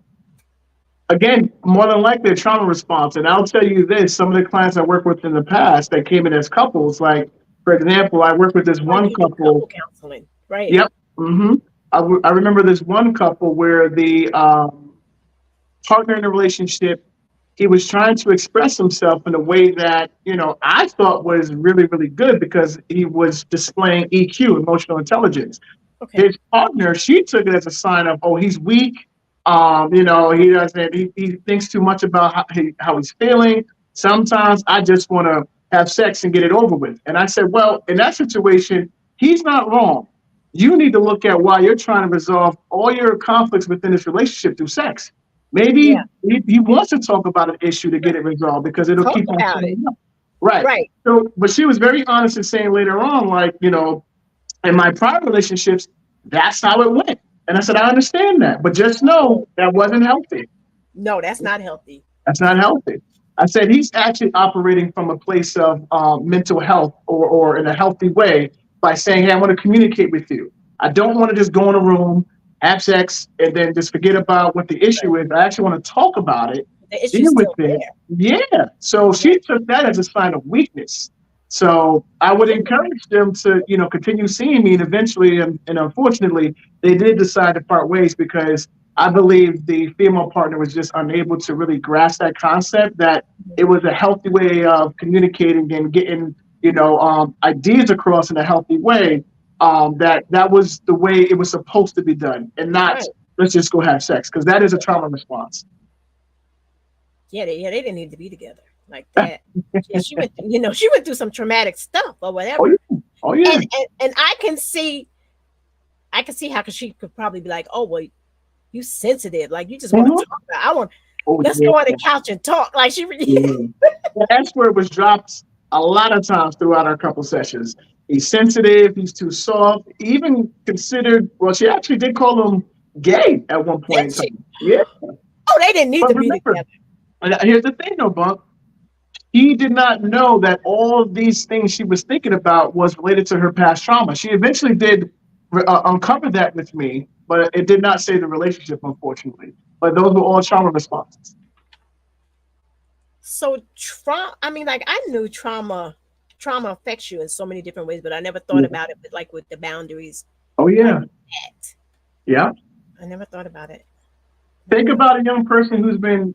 Again, more than likely a trauma response. And I'll tell you this, some of the clients I worked with in the past that came in as couples, like, for example, I worked with this like one you do couple. couple counseling, right? Yep. I remember this one couple where the partner in the relationship, he was trying to express himself in a way that, I thought was really, really good because he was displaying EQ, emotional intelligence. Okay. His partner, she took it as a sign of, oh, he's weak. He doesn't, he thinks too much about how he's feeling. Sometimes I just want to have sex and get it over with. And I said, well, in that situation, he's not wrong. You need to look at why you're trying to resolve all your conflicts within this relationship through sex. Yeah. Maybe he wants to talk about an issue to get it resolved because it'll Talk keep on about it. showing up. Right. Right. So, but she was very honest in saying later on, like, in my prior relationships, that's how it went. And I said, I understand that, but just know that wasn't healthy. No, that's not healthy. That's not healthy. I said, he's actually operating from a place of mental health or in a healthy way by saying, hey, I want to communicate with you. I don't want to just go in a room, have sex, and then just forget about what the issue is. I actually want to talk about it, The issue's deal with still it. there. Yeah. So she took that as a sign of weakness. So I would encourage them to, continue seeing me, and eventually, and unfortunately, they did decide to part ways because I believe the female partner was just unable to really grasp that concept that it was a healthy way of communicating and getting, ideas across in a healthy way. That was the way it was supposed to be done, and not Right. let's just go have sex, because that is a trauma response. Yeah, they didn't need to be together like that. Yeah, she went through some traumatic stuff or whatever. Oh yeah. Oh yeah. And I can see how she could probably be like, oh well, you sensitive, like you just want to talk about. I want let's go on the couch and talk. Like she really The S word was dropped a lot of times throughout our couple sessions. He's sensitive, he's too soft, even considered, well, she actually did call him gay at one point in Did she? time. Yeah. Oh, they didn't need But to be remember, together. and here's the thing though, Bunk. He did not know that all of these things she was thinking about was related to her past trauma. She eventually did uncover that with me, but it did not say the relationship, unfortunately. But those were all trauma responses. So trauma, I mean, like I knew trauma affects you in so many different ways, but I never thought about it with, like with the boundaries Oh like yeah, that. yeah. I never thought about it. Think Mm. about a young person who's been,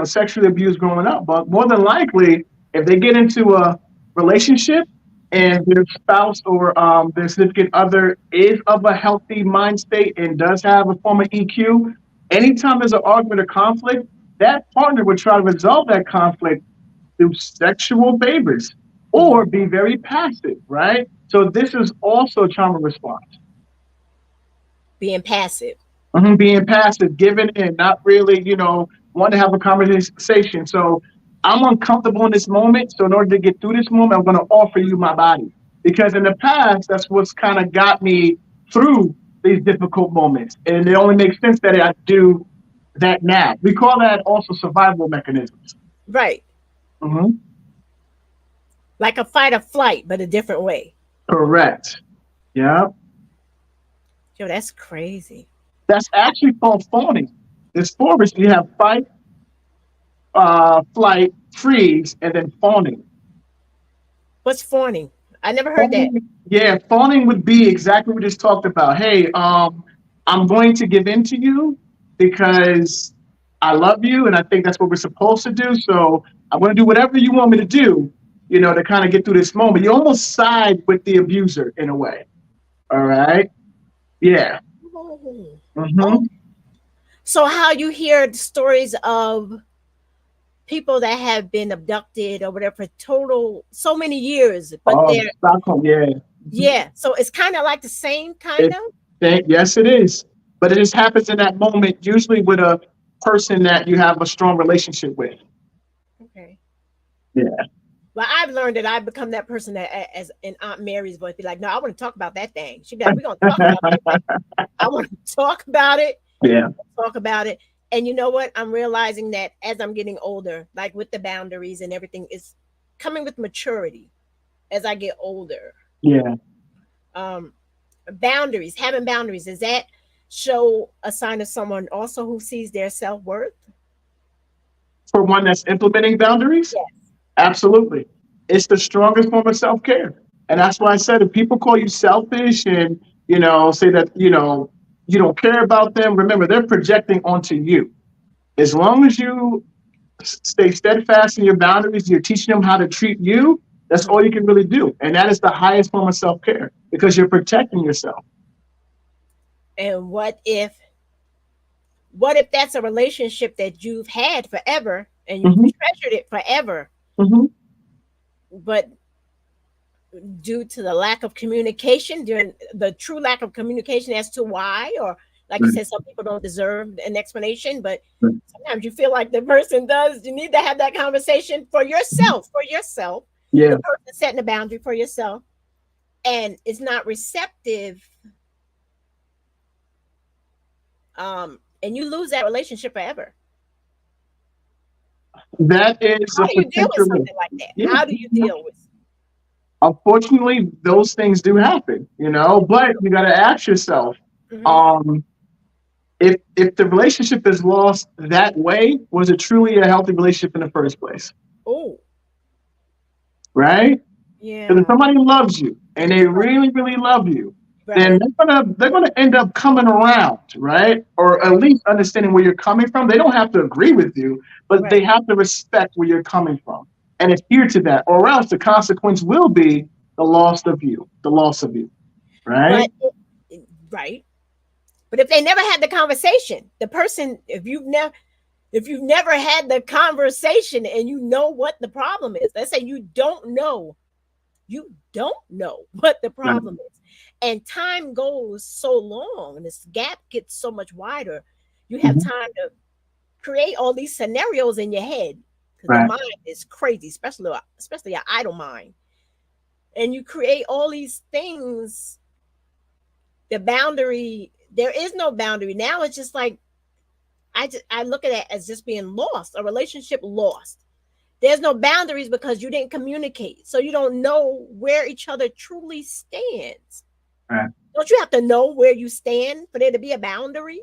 sexually abused growing up. But more than likely, if they get into a relationship and their spouse or their significant other is of a healthy mind state and does have a form of EQ, anytime there's an argument or conflict, that partner would try to resolve that conflict through sexual favors or Mhm. be very passive, right? So this is also trauma response. Being passive. Being passive, giving in, not really, want to have a conversation. So I'm uncomfortable in this moment. So in order to get through this moment, I'm going to offer you my body. Because in the past, that's what's kind of got me through these difficult moments. And it only makes sense that I do that now. We call that also survival mechanisms. Right. hmm Like a fight or flight, but a different way. Correct. Yeah. Yo, that's crazy. That's actually called fawning. There's four of us. You have fight, flight, freeze, and then fawning. What's fawning? I never heard that. Fawning, yeah, fawning would be exactly what we just talked about. Hey, I'm going to give in to you because I love you and I think that's what we're supposed to do. So I'm going to do whatever you want me to do, to kind of get through this moment. You almost side with the abuser in a way. All right. Yeah. Oh. Oh, hmm so how you hear the stories of people that have been abducted or whatever for total so many years, but Oh, they're Stockholm. Yeah. Mhm. yeah. So it's kind of like the same kind It, of. yes, it is. But it just happens in that moment, usually with a person that you have a strong relationship with. Okay. Yeah. Well, I've learned that I've become that person that, as in Aunt Mary's voice, be like, "No, I want to talk about that thing." She'd be like, "We're gonna talk about that thing. I want to talk about it, Yeah. talk about it." And you know what? I'm realizing that as I'm getting older, like with the boundaries and everything, is coming with maturity as I get older. Yeah. Um, boundaries, having boundaries, does that show a sign of someone also who sees their self worth? For one that's implementing boundaries, absolutely. It's the strongest form of self care. And that's why I said if people call you selfish and, say that, you don't care about them, remember, they're projecting onto you. As long as you stay steadfast in your boundaries, you're teaching them how to treat you, that's Mhm. all you can really do. And that is the highest form of self care because you're protecting yourself. And what if that's a relationship that you've had forever and you've hmm treasured it forever, hmm but due to the lack of communication, during the true lack of communication as to why, or like you Right. said, some people don't deserve an explanation, but Right. sometimes you feel like the person does. You need to have that conversation for yourself, Yeah. the person setting a boundary for yourself, and it's not receptive, and you lose that relationship forever. That is How a do you deal with potential risk. something like that? Yeah. How do you deal with? Unfortunately, those things do happen, but you got to ask yourself, Mhm. um, if the relationship is lost that way, was it truly a healthy relationship in the first place? Oh, Right? Because if yeah. somebody loves you and they really, really love you, then Right. they're gonna end up coming around, right? Or at least understanding where you're coming from. They don't have to agree with you, but they Right. have to respect where you're coming from and adhere to that, or else the consequence will be the loss of you, right? But right. But if they never had the conversation, the person, if you've never had the conversation and you know what the problem is, let's say you don't know what the Right. problem is, and time goes so long and this gap gets so much wider, you have Mhm. time to create all these scenarios in your head because the Right. mind is crazy, especially an idle mind, and you create all these things. The boundary, there is no boundary now. It's just like I look at it as just being lost, a relationship lost. There's no boundaries because you didn't communicate. So you don't know where each other truly stands. Right. Don't you have to know where you stand for there to be a boundary?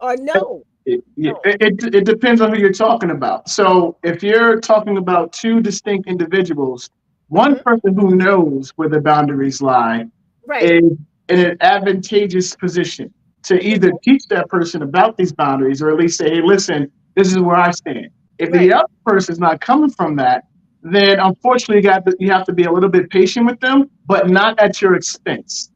Or no? It depends on who you're talking about. So if you're talking about two distinct individuals, one Mhm. person who knows where the boundaries lie Right. is in an advantageous position to either Mhm. teach that person about these boundaries or at least say, hey, listen, this is where I stand. If the Right. other person is not coming from that, then unfortunately you have to be a little bit patient with them, but not at your expense.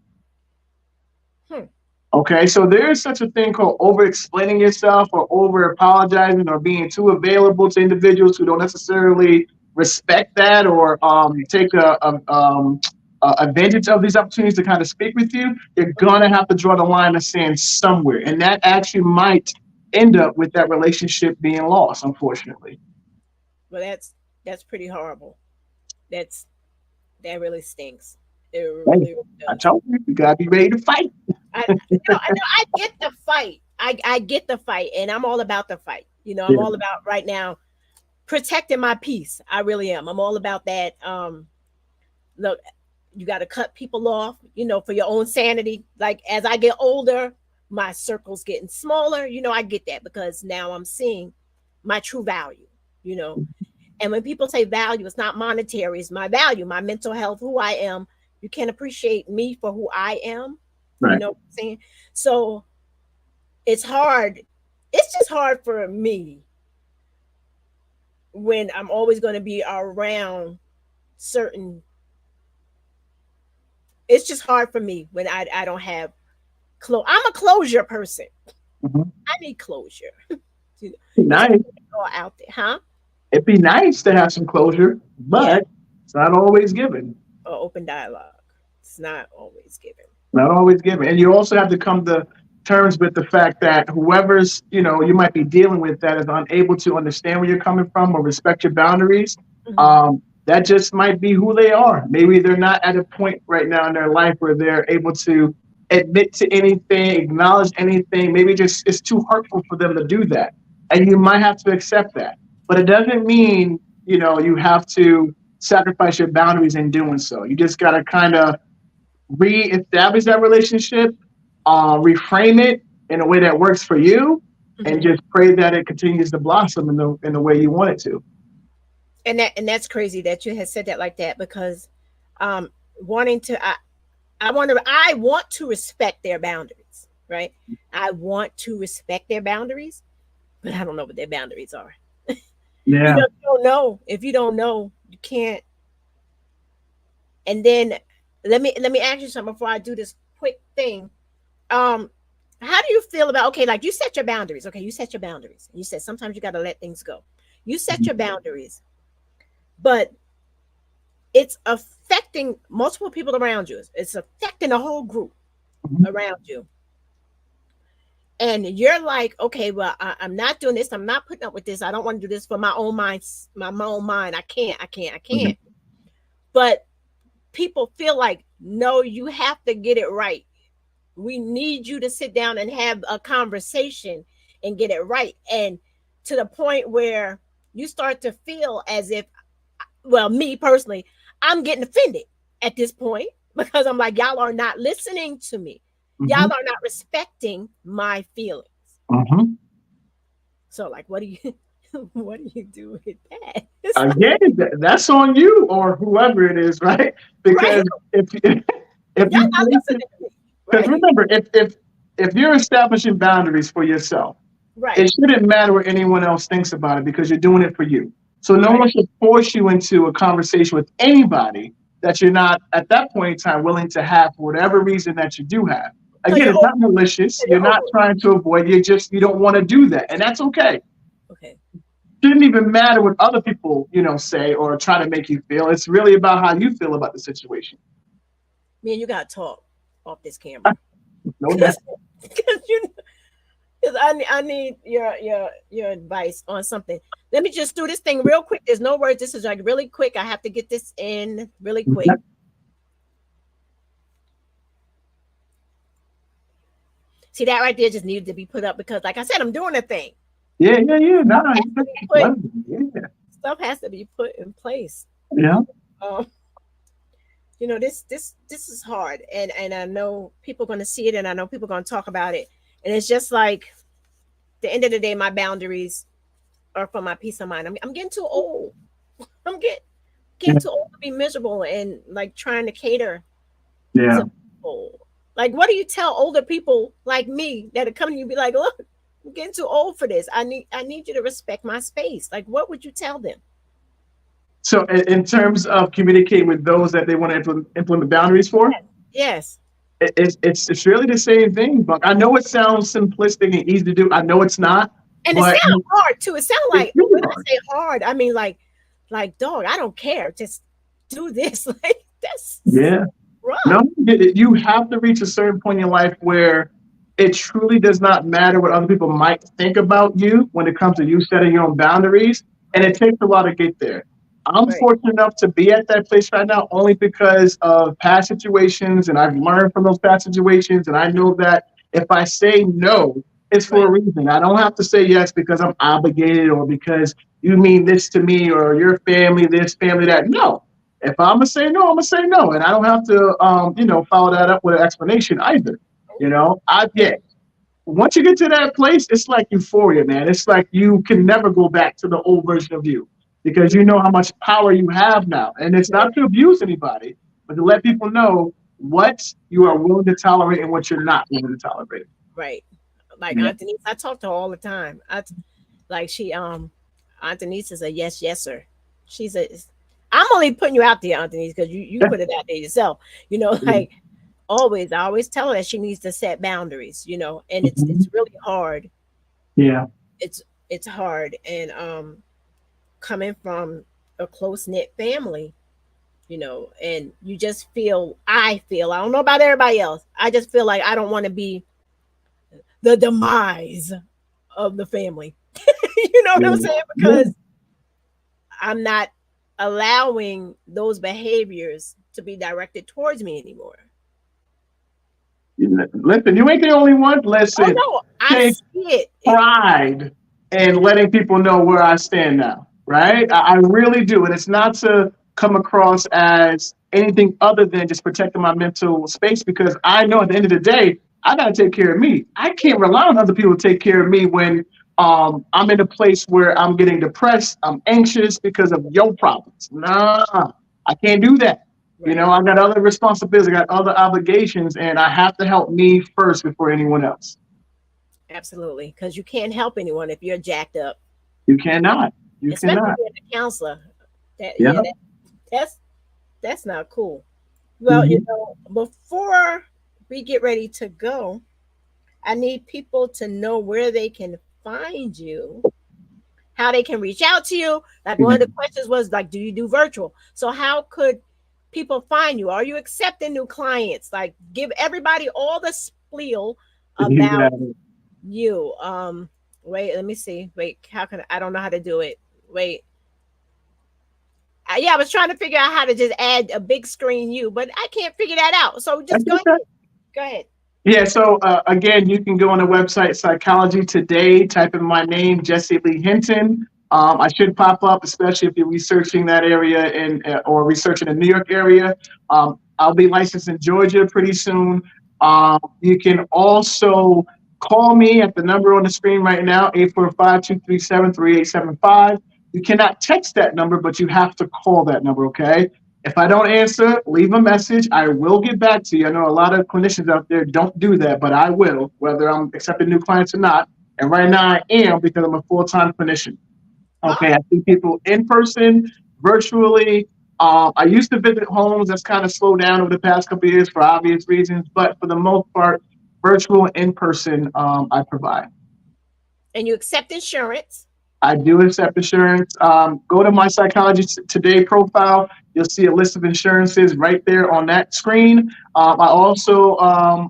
Hmm. Okay, so there is such a thing called over explaining yourself or over apologizing or being too available to individuals who don't necessarily respect that or take advantage of these opportunities to kind of speak with you. You're gonna have to draw the line of sand somewhere, and that actually might end up with that relationship being lost, unfortunately. Well, that's pretty horrible. That's that really stinks. It really, Hey, really I does. told you, you gotta be ready to fight. I get the fight. I get the fight, and I'm all about the fight. I'm Yeah. all about right now protecting my peace. I really am. I'm all about that. Look, you got to cut people off, for your own sanity. Like as I get older, my circle's getting smaller. I get that because now I'm seeing my true value. You know, and when people say value, it's not monetary. It's my value, my mental health, who I am. You can't appreciate me for who I am. You Right. know what I'm saying? So it's hard. It's just hard for me when I'm always going to be around certain. It's just hard for me when I don't have I'm a closure person. Mhm. I need closure. It's Nice. all out there, huh? It'd be nice to have some closure, Yeah, but it's not always given. or open dialogue. It's not always given. Not always given. And you also have to come to terms with the fact that whoever's, you might be dealing with that is unable to understand where you're coming from or respect your boundaries, Mhm. that just might be who they are. Maybe they're not at a point right now in their life where they're able to admit to anything, acknowledge anything. Maybe just it's too hurtful for them to do that. And you might have to accept that. But it doesn't mean, you have to sacrifice your boundaries in doing so. You just got to kind of reestablish that relationship, reframe it in a way that works for you, and Mhm. just pray that it continues to blossom in the way you want it to. And that's crazy that you had said that like that because um wanting to I want to respect their boundaries, right? I want to respect their boundaries, but I don't know what their boundaries are. Yeah. If you don't know, you can't. And then let me ask you something before I do this quick thing. Um, how do you feel about, okay, like you set your boundaries? Okay, you set your boundaries. You said sometimes you got to let things go. You set your boundaries, but it's affecting multiple people around you. It's affecting the whole group Mhm. around you. And you're like, okay, well, I'm not doing this. I'm not putting up with this. I don't want to do this for my own mind. My own mind. I can't. I can't. I can't. But people feel like, no, you have to get it right. We need you to sit down and have a conversation and get it right. And to the point where you start to feel as if, well, me personally, I'm getting offended at this point because I'm like, y'all are not listening to me. Y'all Mhm. are not respecting my feelings. Mhm. So, like, what do you what do you do with that? It's like, Again, that's on you or whoever it is, right? right, Because if if y'all you not listening to me. because Right, remember, if you're establishing boundaries for yourself, right, it shouldn't matter what anyone else thinks about it because you're doing it for you. So no right. one should force you into a conversation with anybody that you're not at that point in time willing to have for whatever reason that you do have. So Again, you're it's over, not malicious. you're You're not over. trying to avoid. You don't want to do that, and that's okay. Okay, It shouldn't even matter what other people, say or try to make you feel. It's really about how you feel about the situation. me and you gotta talk off this camera No doubt. because you because I need your advice on something. Let me just do this thing real quick. There's no words. This is like really quick. I have to get this in really quick. See that right there just needed to be put up because, like I said, I'm doing a thing. Yeah, yeah, yeah. No, Stuff has to be put. yeah, Stuff has to be put in place. yeah. Um, this is hard, and I know people are going to see it, and I know people are going to talk about it, and it's just like the end of the day, my boundaries are for my peace of mind. I'm getting too old. I'm getting too old to be miserable and like trying to cater Yeah. to people. Like, what do you tell older people like me that are coming to you and be like, look, I'm getting too old for this. I need you to respect my space. Like, what would you tell them? So in terms of communicating with those that they want to implement boundaries for, Yes. it's really the same thing. But I know it sounds simplistic and easy to do. I know it's not, And it but sounds hard too. It sounds it's like really when I hard. say hard, I mean like dog, I don't care. Just do this. Like that's Yeah. rough. No, you have to reach a certain point in your life where it truly does not matter what other people might think about you when it comes to you setting your own boundaries. And it Right. takes a lot to get there. I'm Right. fortunate enough to be at that place right now only because of past situations, and I've learned from those past situations. And I know that if I say no, it's for Right. a reason. I don't have to say yes because I'm obligated or because you mean this to me or your family, this family, that. No, if I'm gonna say no, I'm gonna say no, and I don't have to, follow that up with an explanation either. I get. Once you get to that place, it's like euphoria, man. It's like you can never go back to the old version of you because you know how much power you have now, and it's not to abuse anybody, but to let people know what you are willing to tolerate and what you're not willing to tolerate. Right. Like Yeah. Aunt Denise, I talk to her all the time. Like she Aunt Denise is a yeser. She's a I'm only putting you out there, Aunt Denise, because you put it out there yourself. Like always, I always tell her that she needs to set boundaries, and it's Mhm. really hard. Yeah. It's hard. And coming from a close knit family, and you just feel, I don't know about everybody else. I just feel like I don't want to be the demise of the family. You know what I'm saying? Yeah. Because I'm not allowing those behaviors to be directed towards me anymore. Listen, you ain't the only one. Oh Listen, no, I take see it. pride in letting people know where I stand now, right? I really do. And it's not to come across as anything other than just protecting my mental space because I know at the end of the day, I got to take care of me. I can't rely on other people to take care of me when I'm in a place where I'm getting depressed, I'm anxious because of your problems. Nah, I can't do that. Right. I got other responsibilities, I got other obligations, and I have to help me first before anyone else. Absolutely. Because you can't help anyone if you're jacked up, You cannot. You especially cannot. being a counselor. That Yeah. yeah, that's that's not cool. Well, Mhm. before we get ready to go, I need people to know where they can find you, how they can reach out to you. Like one of the questions was like, do you do virtual? So how could people find you? Are you accepting new clients? Like give everybody all the spiel You about got it. you. Wait, let me see. Wait, how can I don't know how to do it. Wait. Yeah, I was trying to figure out how to just add a big screen you, but I can't figure that out. So That's just go ahead. okay. Go ahead. Yeah, so again, you can go on the website Psychology Today, type in my name, Jesse Lee Hinton. I should pop up, especially if you're researching that area or researching the New York area. I'll be licensed in Georgia pretty soon. You can also call me at the number on the screen right now, 845-237-3875. You cannot text that number, but you have to call that number, okay? If I don't answer, leave a message. I will get back to you. I know a lot of clinicians out there don't do that, but I will, whether I'm accepting new clients or not. And right now I am because I'm a full-time clinician. Okay, I Oh, see people in person, virtually. I used to visit homes. That's kind of slowed down over the past couple of years for obvious reasons, but for the most part, virtual, in person, I provide. and you accept insurance. I do accept insurance. Go to my Psychology Today profile. You'll see a list of insurances right there on that screen. I also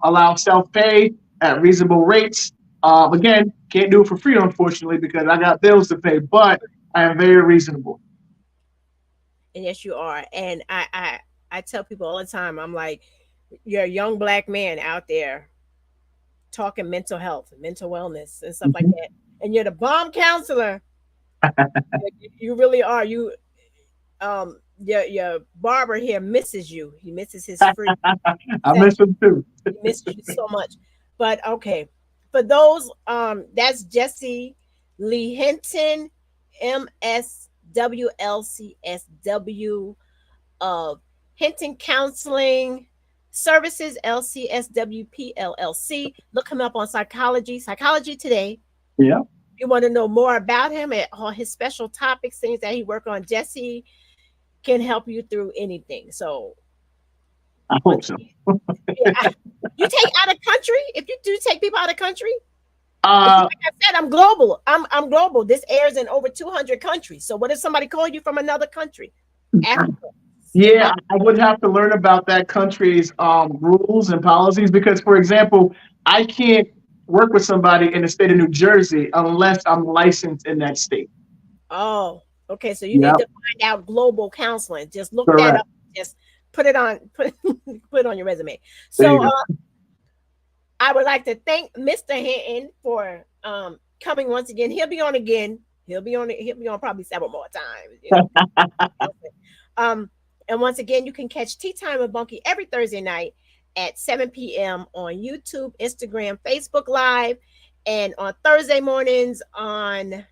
allow self pay at reasonable rates. Again, can't do it for free, unfortunately, because I got bills to pay, but I am very reasonable. And yes, you are. And I tell people all the time, I'm like, you're a young black man out there talking mental health, mental wellness, and stuff like Mhm. that. And you're the bomb counselor. You really are. Your barber here misses you. He misses his free. I miss them too. He misses you so much. But okay, for those, that's Jesse Lee Hinton, MSWLCSW of Hinton Counseling Services, LCSWP LLC. Look him up on Psychology Today. Yeah, You want to know more about him and all his special topics, things that he work on. Jesse can help you through anything. So, I hope so. yeah, you take out of country. If you do take people out of country, Uh, like I said, I'm global. I'm global. This airs in over 200 countries. So, what if somebody call you from another country? Africa. yeah, I would have to learn about that country's rules and policies because, for example, I can't work with somebody in the state of New Jersey unless I'm licensed in that state. Oh, okay. So you Yeah, need to find out global counseling. Just look that correct. up. Just put it on put it on your resume. There you So go. I would like to thank Mr. Hinton for coming once again. He'll be on again. He'll be on probably several more times. You know. And once again, you can catch Tea Time with Bunky every Thursday night at 7 p.m. on YouTube, Instagram, Facebook Live, and on Thursday mornings on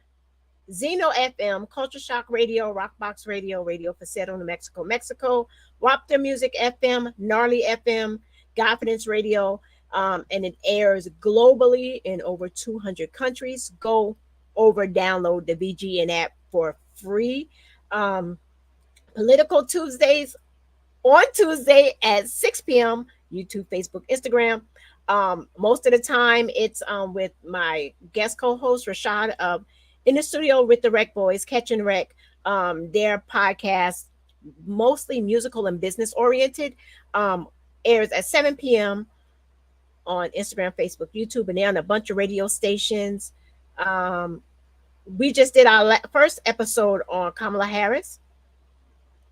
Zeno FM, Culture Shock Radio, Rockbox Radio, Radio Facetto, New Mexico, Mexico, Wapta Music FM, Gnarly FM, Confidence Radio, and it airs globally in over 200 countries. Go over, download the VGN app for free. Political Tuesdays on Tuesday at 6 p.m. YouTube, Facebook, Instagram. Most of the time, it's with my guest co-host Rashad of In the Studio with the Rec Boys, Catch and Rec. Their podcast, mostly musical and business oriented, airs at 7 p.m. on Instagram, Facebook, YouTube, and they're on a bunch of radio stations. We just did our first episode on Kamala Harris.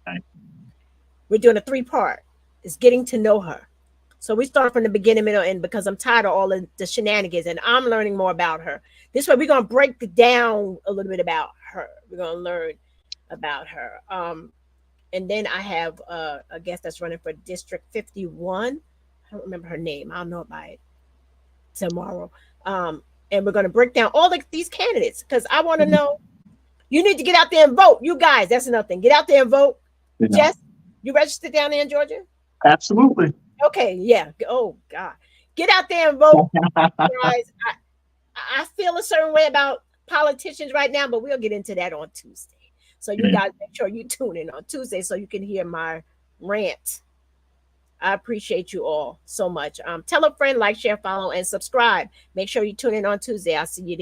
Right. We're doing a 3-part. It's getting to know her. So we start from the beginning, middle, end because I'm tired of all of the shenanigans and I'm learning more about her. This way, we're going to break down a little bit about her. We're going to learn about her. And then I have a guest that's running for District 51. I don't remember her name. I'll know about it tomorrow. And we're going to break down all these candidates because I want to know. You need to get out there and vote. You guys, that's another thing. Get out there and vote. Yeah. Jess, you registered down there in Georgia? Absolutely. Okay, yeah. Oh God, get out there and vote, guys. I feel a certain way about politicians right now, but we'll get into that on Tuesday. So you guys make sure you tune in on Tuesday so you can hear my rant. I appreciate you all so much. Tell a friend, like, share, follow, and subscribe. Make sure you tune in on Tuesday. I'll see you there.